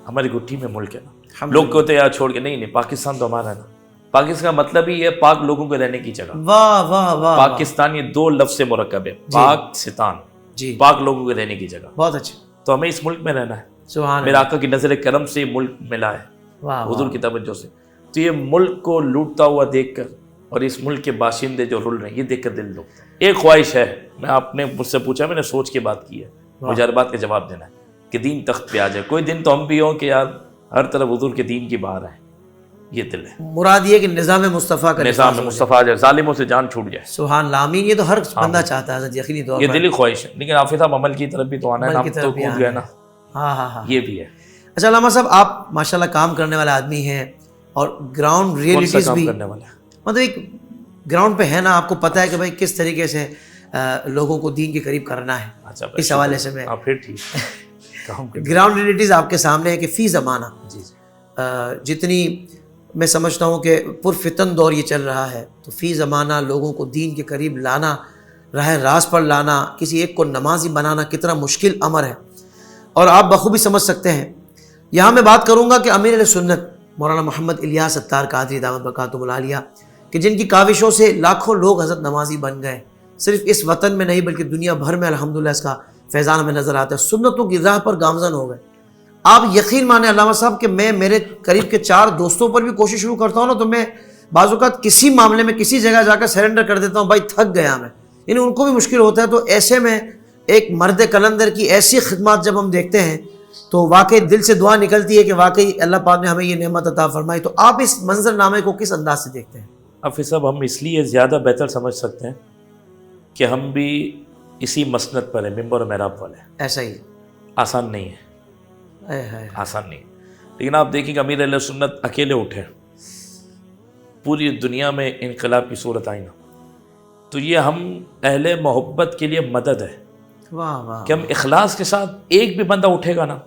ہماری گٹھی میں ملک ہے نا۔ لوگ کہتے ہیں یار چھوڑ کے، نہیں پاکستان تو ہمارا ہے نا۔ پاکستان کا مطلب ہی ہے پاک لوگوں کے رہنے کی جگہ۔ واہ واہ واہ، پاکستان یہ دو لفظ سے مرکب ہے، پاکستان، جی پاک لوگوں کے رہنے کی جگہ۔ بہت اچھا، تو ہمیں اس ملک میں رہنا ہے، سبحان میرے آقا کی نظر کرم سے یہ ملک ملا ہے، واہ حضور کی توجہ سے۔ تو یہ ملک کو لوٹتا ہوا دیکھ کر اور اس ملک کے باشندے جو رول رہے ہیں یہ دیکھ کر دل دکھتا ہے۔ ایک خواہش ہے، میں آپ نے مجھ سے پوچھا، میں نے سوچ کے بات کی ہے، مجھے ہر بات کا جواب دینا ہے کہ دین تخت پہ آ جائے۔ کوئی دن تو ہم بھی ہوں کہ یار ہر طرف حضور کے دین کی بہار ہے، یہ دل ہے۔ مراد یہ کہ نظام مصطفیٰ کا نظام مصطفیٰ آ جائے، ظالموں سے جان چھوٹ جائے، سبحان اللہ، آمین۔ یہ تو ہر بندہ چاہتا ہے یقینی طور یہ پر، دلی خواہش ہے۔ لیکن حافظ صاحب عمل کی طرف بھی تو آنا ہے، ہم تو کود گئے نا، ہاں ہاں ہاں۔ یہ بھی ہے۔ اچھا علامہ صاحب، آپ ماشاءاللہ کام کرنے والے آدمی ہیں اور گراؤنڈ ریئلٹیز بھی، کرنے والا ہے مطلب ایک گراؤنڈ پہ ہے نا، آپ کو پتہ ہے کہ بھائی کس طریقے سے لوگوں کو دین کے قریب کرنا ہے۔ اچھا، اس حوالے سے میں پھر ٹھیک کام گراؤنڈ ریئلٹیز آپ کے سامنے ہے کہ فی زمانہ جی جتنی میں سمجھتا ہوں کہ پرفتن دور یہ چل رہا ہے، تو فی زمانہ لوگوں کو دین کے قریب لانا، راہ راست پر لانا، کسی ایک کو نمازی بنانا کتنا مشکل امر ہے، اور آپ بخوبی سمجھ سکتے ہیں۔ یہاں میں بات کروں گا کہ امیر اہل سنت مولانا محمد الیاس ستار قادری دامت برکاتہ العالیہ، کہ جن کی کاوشوں سے لاکھوں لوگ حضرت نمازی بن گئے، صرف اس وطن میں نہیں بلکہ دنیا بھر میں الحمدللہ اس کا فیضان ہمیں نظر آتا ہے، سنتوں کی راہ پر گامزن ہو گئے۔ آپ یقین مانیں علامہ صاحب کہ میں میرے قریب کے 4 دوستوں پر بھی کوشش شروع کرتا ہوں نا، تو میں بعض اوقات کسی معاملے میں کسی جگہ جا کر سرنڈر کر دیتا ہوں، بھائی تھک گیا میں، یعنی ان کو بھی مشکل ہوتا ہے۔ تو ایسے میں ایک مرد کلندر کی ایسی خدمات جب ہم دیکھتے ہیں تو واقعی دل سے دعا نکلتی ہے کہ واقعی اللہ پاک نے ہمیں یہ نعمت عطا فرمائی۔ تو آپ اس منظر نامے کو کس انداز سے دیکھتے ہیں؟ حافظ صاحب، ہم اس لیے زیادہ بہتر سمجھ سکتے ہیں کہ ہم بھی اسی مسند پر ہیں، ممبر و محراب والے۔ ایسا ہی آسان نہیں ہے، آسان نہیں۔ لیکن آپ دیکھیں کہ امیر اہل سنت اکیلے اٹھے، پوری دنیا میں انقلاب کی صورت آئی نا، تو یہ ہم اہل محبت کے لیے مدد ہے واہ واہ، کہ ہم اخلاص کے ساتھ ایک بھی بندہ اٹھے گا نا،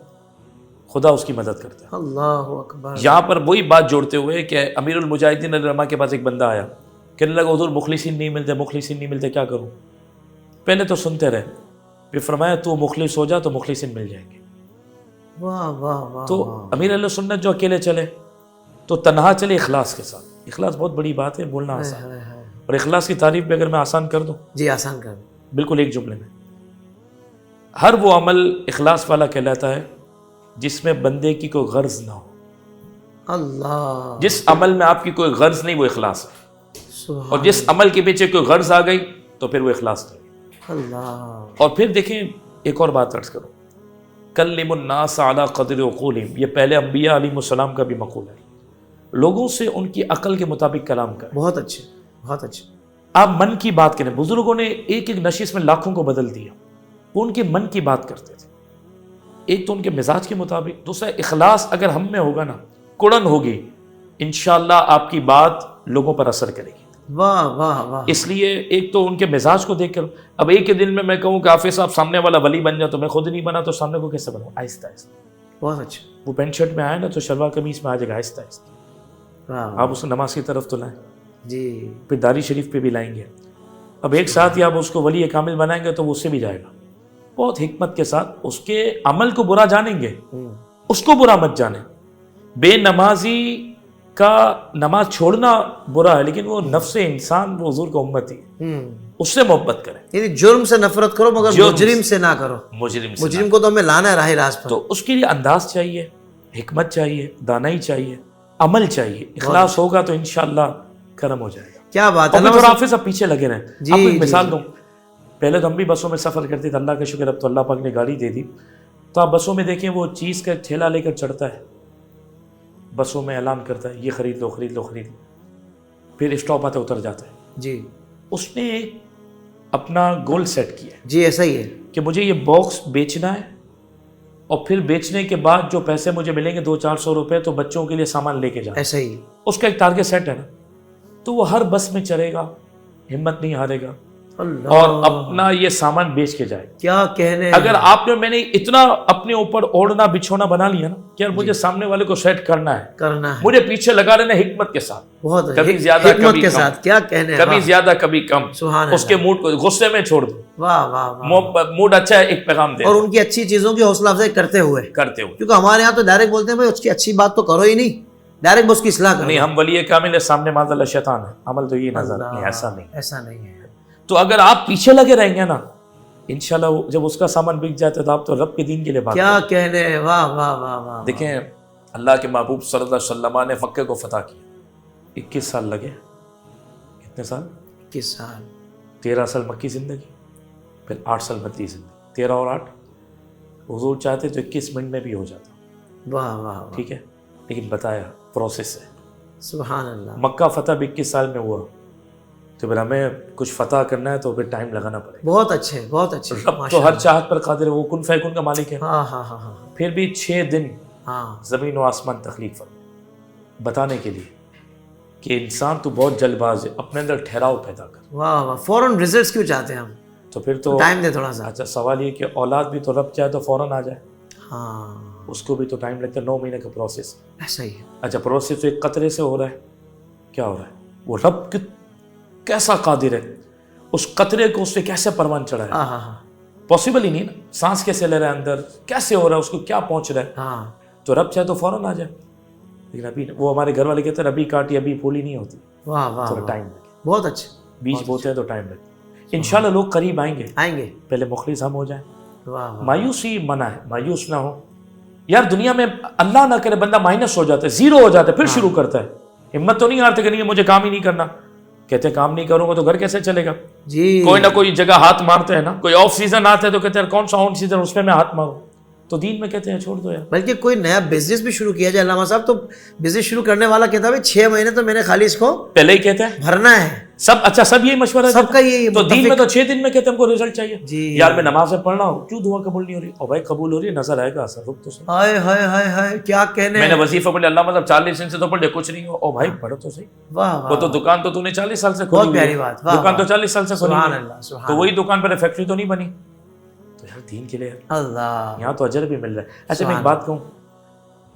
خدا اس کی مدد کرتا ہے۔ اللہ اکبر۔ یہاں پر وہی بات جوڑتے ہوئے کہ امیر المجاہدین علیہ الرحمہ کے پاس ایک بندہ آیا، کہنے لگا حضور مخلصین نہیں ملتے، مخلصین نہیں ملتے، کیا کروں؟ پہلے تو سنتے رہے، پھر فرمایا تو مخلص ہو جا تو مخلصین مل جائیں گے۔ واہ واہ واہ، تو امیر علیہ سنت جو اکیلے چلے تو تنہا چلے اخلاص کے ساتھ۔ اخلاص بہت بڑی بات ہے، بولنا آسان ہے، اور اخلاص کی تعریف بھی اگر میں آسان کر دوں، جی آسان کر، بالکل ایک جملے میں، ہر وہ عمل اخلاص والا کہلاتا ہے جس میں بندے کی کوئی غرض نہ ہو۔ اللہ، جس عمل میں آپ کی کوئی غرض نہیں وہ اخلاص ہے، سبحان اور جس عمل کے پیچھے کوئی غرض آ گئی تو پھر وہ اخلاص نہیں۔ اللہ، اور پھر دیکھیں ایک اور بات عرض کروں، کلم الناس علی قدر عقولہم، یہ پہلے انبیاء علیہ السلام کا بھی مقول ہے، لوگوں سے ان کی عقل کے مطابق کلام کریں۔ بہت اچھے، بہت اچھے۔ آپ من کی بات کریں، بزرگوں نے ایک ایک نشست میں لاکھوں کو بدل دیا، وہ ان کے من کی بات کرتے تھے، ایک تو ان کے مزاج کے مطابق، دوسرا اخلاص اگر ہم میں ہوگا نا، کڑن ہوگی، انشاءاللہ آپ کی بات لوگوں پر اثر کرے گی۔ واہ واہ واہ، اس لیے ایک تو ان کے مزاج کو دیکھ کر، اب ایک ہی دن میں کہوں کہ حافظ صاحب سامنے والا ولی بن جائے تو میں خود نہیں بنا تو سامنے کو کیسے بناؤں؟ آہستہ آہستہ، بہت اچھا، وہ پینٹ شرٹ میں آئے نا تو شلوار قمیص میں آ جائے گا، آہستہ آہستہ واہ، آپ اس کو نماز کی طرف تو لائیں، جی پھر داری شریف پہ بھی لائیں گے، اب ایک ساتھ ہی آپ اس کو ولی کامل بنائیں گے تو وہ اس سے بھی جائے گا۔ بہت حکمت کے ساتھ اس کے عمل کو برا جانیں گے، اس کو برا مت جانیں۔ بے نمازی کا نماز چھوڑنا برا ہے، لیکن وہ نفس انسان، وہ حضور کا امتی ہے، اس سے محبت کریں۔ یعنی جرم سے نفرت کرو مگر مجرم سے نہ کرو، مجرم کو تو ہمیں لانا ہے راہ راست پر۔ تو اس کے لیے انداز چاہیے، حکمت چاہیے، دانائی چاہیے، عمل چاہیے، اخلاص ہوگا تو انشاءاللہ کرم ہو جائے گا۔ کیا بات ہے، اور پھر حافظ اب پیچھے لگے رہیں۔ جی، آپ کو ایک جی، مثال دوں، پہلے تو ہم بھی بسوں میں سفر کرتے تھے، اللہ کا شکر اب تو اللہ پاک نے گاڑی دے دی، تو آپ بسوں میں دیکھیں وہ چیز کا ٹھیلا لے کر چڑھتا ہے، بسوں میں اعلان کرتا ہے یہ خرید لو خرید لو خرید لو، پھر اسٹاپ آتا اتر جاتا ہے۔ جی اس نے ایک اپنا گول سیٹ کیا ہے جی، ایسا ہی ہے، کہ مجھے یہ باکس بیچنا ہے اور پھر بیچنے کے بعد جو پیسے مجھے ملیں گے 200-400 روپے تو بچوں کے لیے سامان لے کے جانا, ایسا ہی اس کا ایک ٹارگیٹ سیٹ ہے نا, تو وہ ہر بس میں چڑھے گا, ہمت نہیں ہارے گا اللہ, اور اپنا یہ سامان بیچ کے جائے. کیا کہنے. اگر آپ نے میں نے اتنا اپنے اوپر اوڑھنا بچھونا بنا لیا نا کہ یار مجھے سامنے والے کو سیٹ کرنا ہے, مجھے پیچھے لگا رہنا حکمت کے ساتھ, بہت کبھی زیادہ حکمت کبھی کے کم, ساتھ, کیا کہنے, کبھی زیادہ کبھی کم, سبحان اس کے موڈ کو غصے میں چھوڑ دو, واہ واہ واہ, موڈ اچھا ہے ایک پیغام دے, اور ان کی اچھی چیزوں کی حوصلہ افزائی کرتے ہوئے, کیونکہ ہمارے یہاں تو ڈائریکٹ بولتے ہیں بھائی اس کی اچھی بات تو کرو ہی نہیں, ڈائریکٹ اس کی اصلاح کرو. نہیں, ہم ولی کامل ہے, سامنے معاذ اللہ شیطان ہے, عمل تو یہ نظر نہیں, ایسا نہیں, ایسا نہیں ہے. تو اگر آپ پیچھے لگے رہیں گے نا انشاءاللہ جب اس کا سامان بک جاتا ہے تو آپ تو رب کے دین کے لیے بات کیا کہنے, واہ واہ واہ واہ. دیکھیں اللہ کے محبوب صلی اللہ علیہ وسلم نے مکے کو فتح کیا, 21 سال لگے. کتنے سال؟ 21 سال. 13 سال مکی زندگی, پھر 8 سال مدنی زندگی, 13 اور 8 حضور چاہتے تو 21 منٹ میں بھی ہو جاتا. واہ واہ, ٹھیک ہے, لیکن بتایا پروسیس ہے. سبحان اللہ. مکہ فتح بھی 21 سال میں ہوا, تو پھر ہمیں کچھ فتح کرنا ہے تو پھر ٹائم لگانا پڑے گا. بہت اچھے, بہت اچھے. رب تو ہر چاہت پر قادر ہے, وہ کن فیکن کا مالک ہے. ہاں ہاں ہاں ہاں. پھر بھی 6 دن زمین و آسمان تخلیق فرمائے بتانے کے لیے کہ انسان تو بہت جلد باز ہے, اپنے اندر ٹھہراؤ پیدا کر. واہ واہ, فوراً ریزلٹس کیوں چاہتے ہیں ہم, تو پھر تو ٹائم دے تھوڑا سا. اچھا سوال یہ کہ اولاد بھی تو رب چاہے تو فوراً آ جائے, ہاں اس کو بھی تو ٹائم لگتا ہے, 9 مہینے کا پروسیس. ایسا ہی ہے. اچھا پروسیس تو ایک قطرے سے ہو رہا ہے, کیا ہو رہا ہے, وہ رب کیسا قادر ہے, اس قطرے کو اس سے کیسے پروان چڑھا ہے, ہاں ہاں ہاں, پاسبل ہی نہیں نا, سانس کیسے لے رہا ہے اندر, کیسے ہو رہا ہے, اس کو کیا پہنچ رہا ہے, ہاں. تو رب چاہے تو فوراً آ جائے. لیکن ابھی وہ ہمارے گھر والے کہتے ہیں ابھی کاٹی ابھی پھولی نہیں ہوتی, واہ واہ, تھوڑا ٹائم لگے, بہت اچھے. بیج بوتے ہیں تو ٹائم لگے. انشاءاللہ لوگ قریب آئیں گے, آئیں گے. پہلے مخلص ہم ہو جائیں. واہ واہ, مایوسی منع ہے, مایوس نہ ہو یار. دنیا میں اللہ نہ کرے بندہ مائنس ہو جاتا ہے, زیرو ہو جاتا ہے, پھر شروع کرتا ہے. ہمت تو نہیں ہارتے کہ نہیں مجھے کام ہی نہیں کرنا, کہتے ہیں کام نہیں کروں گا تو گھر کیسے چلے گا. جی کوئی نہ کوئی جگہ ہاتھ مارتے ہیں نا, کوئی آف سیزن آتا ہے تو کہتے ہیں کون سا آن سیزن, اس پہ میں ہاتھ ماروں. تو دین میں کہتے ہیں چھوڑ دو یار. بلکہ کوئی نیا بزنس بھی شروع کیا جائے, علامہ صاحب تو بزنس شروع کرنے والا کہتا ہے 6 مہینے تو میں نے خالی اس کو پہلے ہی کہتے ہیں بھرنا ہے. سب, اچھا سب یہی مشورہ سب کا یہی. تو دین میں تو 6 دن میں کہتے ہیں ہم کو رزلٹ چاہیے. جی یار میں نمازیں پڑھ رہا ہوں, کیوں دعا قبول نہیں ہو رہی؟ اور بھائی قبول ہو رہی ہے, نظر آئے گا اثر, رک تو صحیح. ہائے ہائے ہائے ہائے, کیا کہنے. میں نے وظیفہ پڑھ لیا, اللہ مطلب 40 دن سے تو پڑھ لیا, کچھ نہیں ہو. او بھائی پڑھو تو صحیح. واہ واہ, وہ تو دکان تو نے 40 سال سے بہت کھولی, پیاری بات. دکان تو 40 سال سے کھولی, سبحان اللہ, سبحان تو وہی دکان پر فیکٹری تو نہیں بنی. تو یار دین کے لیے اللہ, یہاں تو اجر بھی مل رہا ہے. اچھا میں ایک بات کہوں,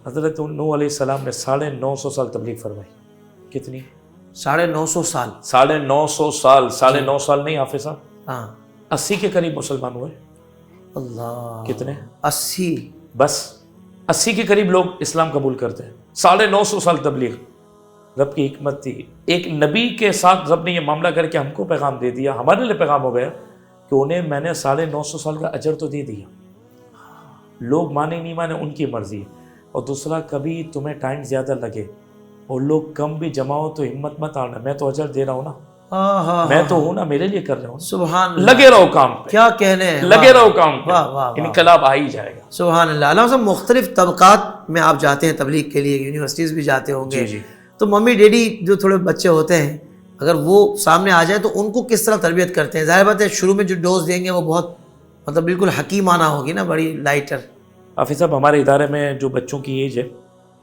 حضرت نوح علیہ السلام نے 950 سال تبلیغ فرمائی. کتنی؟ 950 سال. 950 سال, 9.5 سال نہیں حافظ صاحب, ہاں 80 کے قریب مسلمان ہوئے. اللہ, کتنے؟ 80. بس 80 کے قریب لوگ اسلام قبول کرتے ہیں. 950 سال تبلیغ. رب کی حکمت تھی, ایک نبی کے ساتھ رب نے یہ معاملہ کر کے ہم کو پیغام دے دیا, ہمارے لیے پیغام ہو گیا کہ انہیں میں نے 950 سال کا اجر تو دے دیا. لوگ مانے نہیں مانے ان کی مرضی ہے. اور دوسرا, کبھی تمہیں ٹائم زیادہ لگے اور لوگ کم بھی جمع ہو تو ہمت مت آنا, میں تو اجر دے رہا ہوں نا, میں تو ہوں نا, میرے لیے کر رہا ہوں. سبحان اللہ, لگے رہو کام پہ, کیا کہنے ہیں, لگے رہو کام پہ, واہ واہ, انقلاب آ ہی جائے گا. سبحان اللہ. علامہ صاحب مختلف طبقات میں آپ جاتے ہیں تبلیغ کے لیے, یونیورسٹیز بھی جاتے ہوں گے, تو ممی ڈیڈی جو تھوڑے بچے ہوتے ہیں اگر وہ سامنے آ جائے تو ان کو کس طرح تربیت کرتے ہیں؟ ظاہر بات ہے شروع میں جو ڈوز دیں گے وہ بہت مطلب بالکل حکیمانہ ہوگی نا, بڑی لائٹر. حافظ صاحب ہمارے ادارے میں جو بچوں کی ایج ہے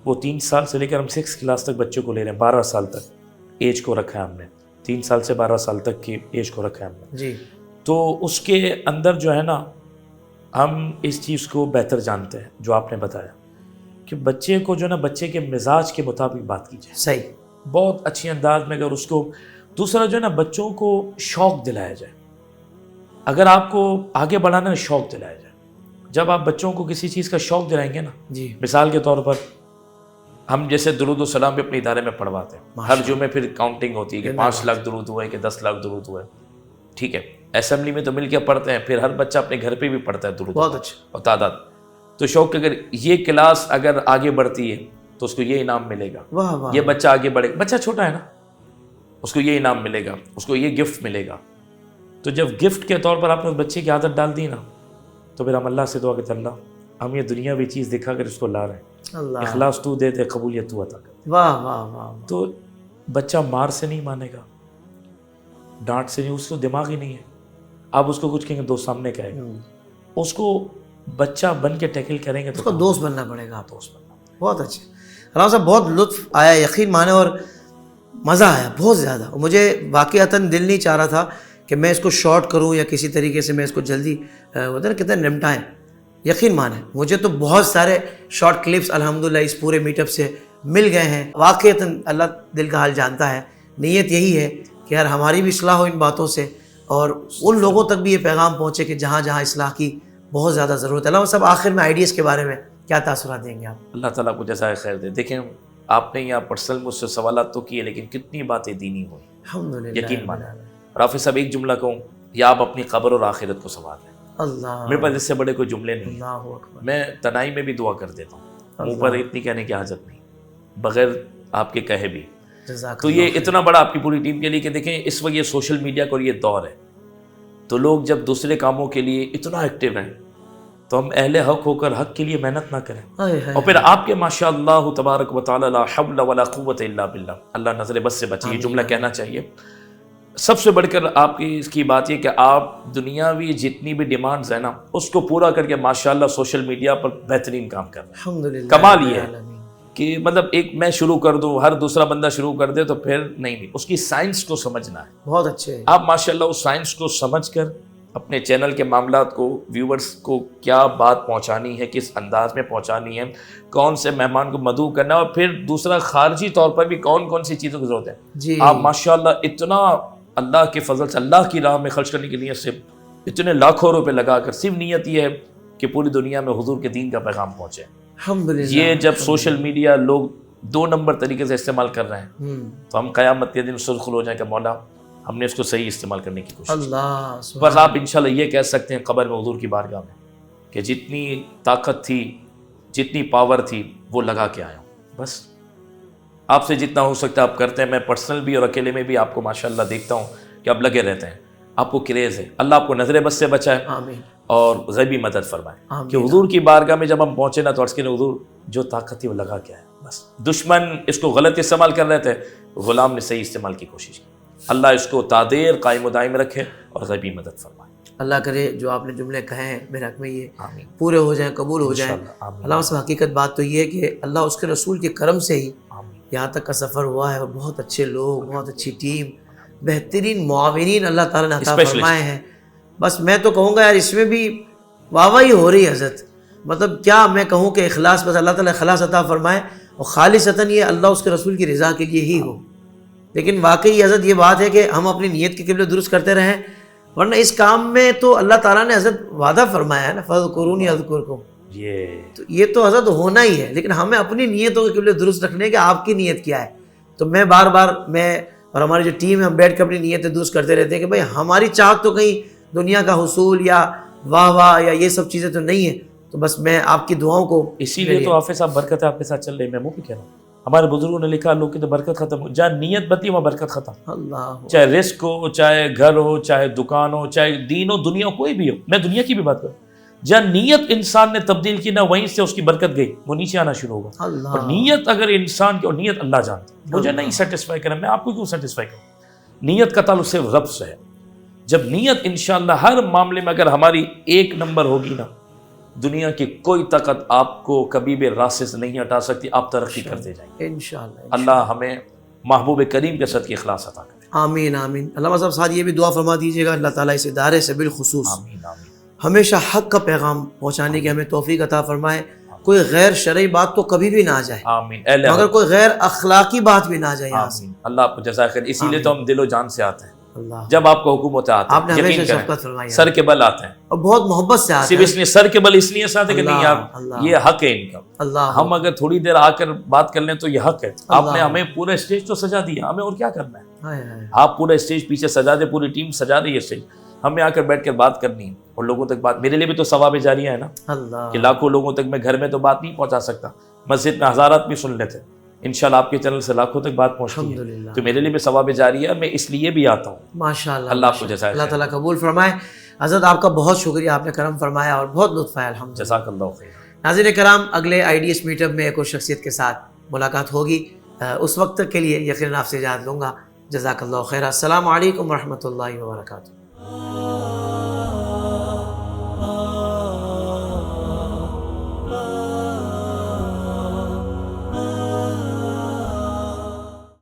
وہ 3 سال سے لے کر ہم 6 کلاس تک بچوں کو لے رہے ہیں. 12 سال تک ایج کو رکھا ہے ہم نے, 3 سال سے 12 سال تک کی ایج کو رکھا ہے ہم نے. جی, تو اس کے اندر جو ہے نا ہم اس چیز کو بہتر جانتے ہیں جو آپ نے بتایا کہ بچے کو جو ہے نا بچے کے مزاج کے مطابق بات کی جائے. صحیح, بہت اچھی انداز میں اگر اس کو. دوسرا جو ہے نا بچوں کو شوق دلایا جائے. اگر آپ کو آگے بڑھانا ہے شوق دلایا جائے. جب آپ بچوں کو کسی چیز کا شوق دلائیں گے نا, جی, مثال کے طور پر ہم جیسے درود و سلام بھی اپنے ادارے میں پڑھواتے ہیں, ہر جمعے پھر کاؤنٹنگ ہوتی ہے کہ 5 لاکھ درود ہوئے کہ 10 لاکھ درود ہوئے. ٹھیک ہے, اسمبلی میں تو مل کے پڑھتے ہیں, پھر ہر بچہ اپنے گھر پہ بھی پڑھتا ہے درود. بہت اچھا. اور تعداد تو شوق, اگر یہ کلاس اگر آگے بڑھتی ہے تو اس کو یہ انعام ملے گا. واہ واہ, یہ بچہ آگے بڑھے, بچہ چھوٹا ہے نا, اس کو یہ انعام ملے گا, اس کو یہ گفٹ ملے گا. تو جب گفٹ کے طور پر آپ نے اس بچے کی عادت ڈال دی نا, تو پھر ہم اللہ سے دعا کہ اللہ ہم یہ دنیاوی چیز دکھا کر اس کو لا رہے ہیں, اللہ, اخلاص تو دے دے, قبولیت تو عطا کر. واہ واہ واہ. تو بچہ مار سے نہیں مانے گا, ڈانٹ سے نہیں, اس کو دماغ ہی نہیں ہے. آپ اس کو کچھ کہیں گے دو سامنے کہے گا, اس کو بچہ بن کے ٹیکل کریں گے اس تو کو دوست بننا پڑے گا. دوست بننا بہت اچھے. علامہ صاحب بہت لطف آیا یقین مانے, اور مزہ آیا بہت زیادہ. مجھے واقعتاً دل نہیں چاہ رہا تھا کہ میں اس کو شارٹ کروں یا کسی طریقے سے میں اس کو جلدی ہوتا ہے نا کتنے نمٹائیں. یقین مانیں مجھے تو بہت سارے شارٹ کلپس الحمدللہ اس پورے میٹ اپ سے مل گئے ہیں. واقعتاً اللہ دل کا حال جانتا ہے. نیت یہی ہے کہ یار ہماری بھی اصلاح ہو ان باتوں سے, اور ان لوگوں تک بھی یہ پیغام پہنچے کہ جہاں جہاں اصلاح کی بہت زیادہ ضرورت ہے. علامہ صاحب آخر میں آئیڈیز کے بارے میں کیا تاثرات دیں گے آپ؟ اللہ تعالیٰ کو جزائے خیر دے. دیکھیں آپ نے یہاں پرسنل مجھ سے سوالات تو کیے, لیکن کتنی باتیں دینی ہوئی الحمدللہ. یقین مانا. رافی صاحب ایک جملہ کہوں, یا آپ اپنی قبر اور آخرت کو سنوار لیں. اللہ میرے پاس اس سے بڑے کوئی جملے نہیں. اللہ اکبر. میں تنہائی میں بھی دعا کر دیتا ہوں, منہ پر اتنی کہنے کی حاجت نہیں, بغیر آپ کے کہے بھی. جزاک تو یہ اتنا بڑا آپ کی پوری ٹیم کے لیے کہ دیکھیں اس وقت یہ سوشل میڈیا کا یہ دور ہے, تو لوگ جب دوسرے کاموں کے لیے اتنا ایکٹیو ہیں تو ہم اہل حق ہو کر حق کے لیے محنت نہ کریں. اور پھر آپ کے ماشاء اللہ تبارک و تعالی لا حول ولا قوت الا باللہ, اللہ نظر بس سے بچے. یہ جملہ کہنا چاہیے. سب سے بڑھ کر آپ کی اس کی بات یہ کہ آپ دنیاوی جتنی بھی ڈیمانڈز ہیں نا اس کو پورا کر کے ماشاءاللہ سوشل میڈیا پر بہترین کام کر رہے ہیں. الحمدللہ. کمال یہ ہے کہ مطلب ایک میں شروع کر دوں, ہر دوسرا بندہ شروع کر دے تو پھر نہیں, اس کی سائنس کو سمجھنا ہے. بہت اچھے. آپ ماشاءاللہ اس سائنس کو سمجھ کر اپنے چینل کے معاملات کو, ویورز کو کیا بات پہنچانی ہے, کس انداز میں پہنچانی ہے, کون سے مہمان کو مدعو کرنا ہے, اور پھر دوسرا خارجی طور پر بھی کون کون سی چیزوں کی ضرورت ہے. جی آپ ماشاءاللہ اتنا اللہ کے فضل سے اللہ کی راہ میں خرچ کرنے کی نیت سے اتنے لاکھوں روپے لگا کر, صرف نیت یہ ہے کہ پوری دنیا میں حضور کے دین کا پیغام پہنچے. الحمدللہ. یہ جب سوشل میڈیا لوگ 2 نمبر طریقے سے استعمال کر رہے ہیں تو ہم قیامت کے دن سرخر ہو جائیں کہ مولا ہم نے اس کو صحیح استعمال کرنے کی کوشش. اللہ بس آپ انشاءاللہ یہ کہہ سکتے ہیں قبر میں حضور کی بارگاہ میں کہ جتنی طاقت تھی, جتنی پاور تھی, وہ لگا کے آیا ہوں. بس آپ سے جتنا ہو سکتا ہے آپ کرتے ہیں. میں پرسنل بھی اور اکیلے میں بھی آپ کو ماشاءاللہ دیکھتا ہوں کہ آپ لگے رہتے ہیں. آپ کو کریز ہے. اللہ آپ کو نظر بس سے بچائے آمین اور غیبی مدد فرمائے آمین. کہ حضور کی بارگاہ میں جب ہم پہنچے نا تو عرض کے حضور جو طاقت تھی وہ لگا کے آیا. بس دشمن اس کو غلط استعمال کر رہے تھے, غلام نے صحیح استعمال کی کوشش کی. اللہ اس کو تادیر قائم و دائم رکھے اور غیبی مدد فرمائے. اللہ کرے جو آپ نے جملے کہے ہیں میرے حق میں یہ آمین. پورے ہو جائیں, قبول ہو جائیں. آمین. اللہ سے حقیقت بات تو یہ ہے کہ اللہ اس کے رسول کے کرم سے ہی آمین. یہاں تک کا سفر ہوا ہے, اور بہت اچھے لوگ, بہت اچھی ٹیم, بہترین معاونین اللہ تعالیٰ نے عطا فرمائے ہیں. بس میں تو کہوں گا یار اس میں بھی واہ واہی ہو رہی ہے حضرت. مطلب کیا میں کہوں کہ اخلاص, بس اللہ تعالیٰ اخلاص عطا فرمائے اور خالصتاً یہ اللہ اس کے رسول کی رضا کے لیے ہی ہو. لیکن واقعی حضرت یہ بات ہے کہ ہم اپنی نیت کے قبلے درست کرتے رہیں, ورنہ اس کام میں تو اللہ تعالیٰ نے حضرت وعدہ فرمایا ہے نا, فَاذْكُرُونِی اذْكُرْکُم. یہ تو حضرت ہونا ہی ہے, لیکن ہمیں اپنی نیتوں کے قبلے درست رکھنے کہ آپ کی نیت کیا ہے. تو میں بار بار میں اور ہماری جو ٹیم ہے ہم بیٹھ کے اپنی نیتیں درست کرتے رہتے ہیں کہ بھائی ہماری چاہت تو کہیں دنیا کا حصول یا واہ واہ یا یہ سب چیزیں تو نہیں ہیں. تو بس میں آپ کی دعاؤں کو, اسی لیے تو حافظ صاحب برکت آپ کے ساتھ چل رہی. میں منہ پہ کہہ رہا ہوں, ہمارے بزرگوں نے لکھا لوگ کی تو برکت ختم ہو, جہاں نیت بتی وہاں برکت ختم. اللہ چاہے رزق ہو, چاہے گھر ہو, چاہے دکان ہو, چاہے دین ہو, دنیا کوئی بھی ہو. میں دنیا کی بھی بات کروں, جہاں نیت انسان نے تبدیل کی نا وہیں سے اس کی برکت گئی, وہ نیچے آنا شروع ہوگا. اللہ. اور نیت اگر انسان کی, اور نیت اللہ جانتا ہے, مجھے نہیں سیٹسفائی کرنا, میں آپ کو کیوں سیٹسفائی کروں. نیت کا تعلق صرف رب سے ہے. جب نیت انشاءاللہ ہر معاملے میں اگر ہماری 1 نمبر ہوگی نا, دنیا کی کوئی طاقت آپ کو کبھی بھی راستے سے نہیں ہٹا سکتی. آپ ترقی کرتے جائیں گے انشاءاللہ. اللہ ہمیں محبوب کریم کے صدقے اخلاص عطا کرے. آمین آمین. علامہ صاحب ساتھ یہ بھی دعا فرما دیجیے گا اللہ تعالیٰ اس ادارے سے بالخصوص آمین آمین. ہمیشہ حق کا پیغام پہنچانے کی ہمیں توفیق عطا فرمائے. کوئی غیر شرعی بات تو کبھی بھی نہ آ جائے, آمین. اہل حق. مگر کوئی غیر اخلاقی بات بھی نہ آ جائے یہاں سے. آمین. اللہ آپ کو جزائے خیر. اسی لیے تو ہم دل و جان سے آتے ہیں. اللہ جب آپ کو حکم ہوتا آپ نے ہے ہمیشہ یقین شفقت کریں, فرمائی, سر کے بل آتے ہیں, اور بہت محبت سے آتے صرف ہیں. اس لیے سر کے بل اس لیے سے آتے کہ نہیں یار اللہ. یہ حق ہے ان کا. اللہ ہم اگر تھوڑی دیر آ کر بات کر لیں تو یہ حق ہے. آپ نے اللہ. ہمیں پورا اسٹیج تو سجا دیا, ہمیں اور کیا کرنا ہے. ہائے ہائے. آپ پورا اسٹیج پیچھے سجا دے, پوری ٹیم سجا رہی ہے اسٹیج, ہمیں آ کر بیٹھ کر بات کرنی ہے اور لوگوں تک بات. میرے لیے بھی تو ثواب جاریہ ہے نا اللہ. کہ لاکھوں لوگوں تک میں گھر میں تو بات نہیں پہنچا سکتا, مسجد میں ہزارات بھی سن لیتے, انشاءاللہ آپ کے چینل سے لاکھوں تک بات پہنچتی ہے. الحمدللہ. تو میرے لیے بھی ثواب جاریہ ہے, میں اس لیے بھی آتا ہوں. ماشاءاللہ. اللہ آپ کو جزائے اللہ خیر. تعالیٰ قبول فرمائے. حضرت آپ کا بہت شکریہ, آپ نے کرم فرمایا اور بہت لطف آیا الحمدللہ. جزاک اللہ خیر. ناظرین کرام, اگلے IDS میٹ اپ میں ایک اور شخصیت کے ساتھ ملاقات ہوگی. اس وقت کے لیے یقیناً آپ سے اجازت لوں گا. جزاک اللہ خیر. السلام علیکم ورحمۃ اللہ وبرکاتہ.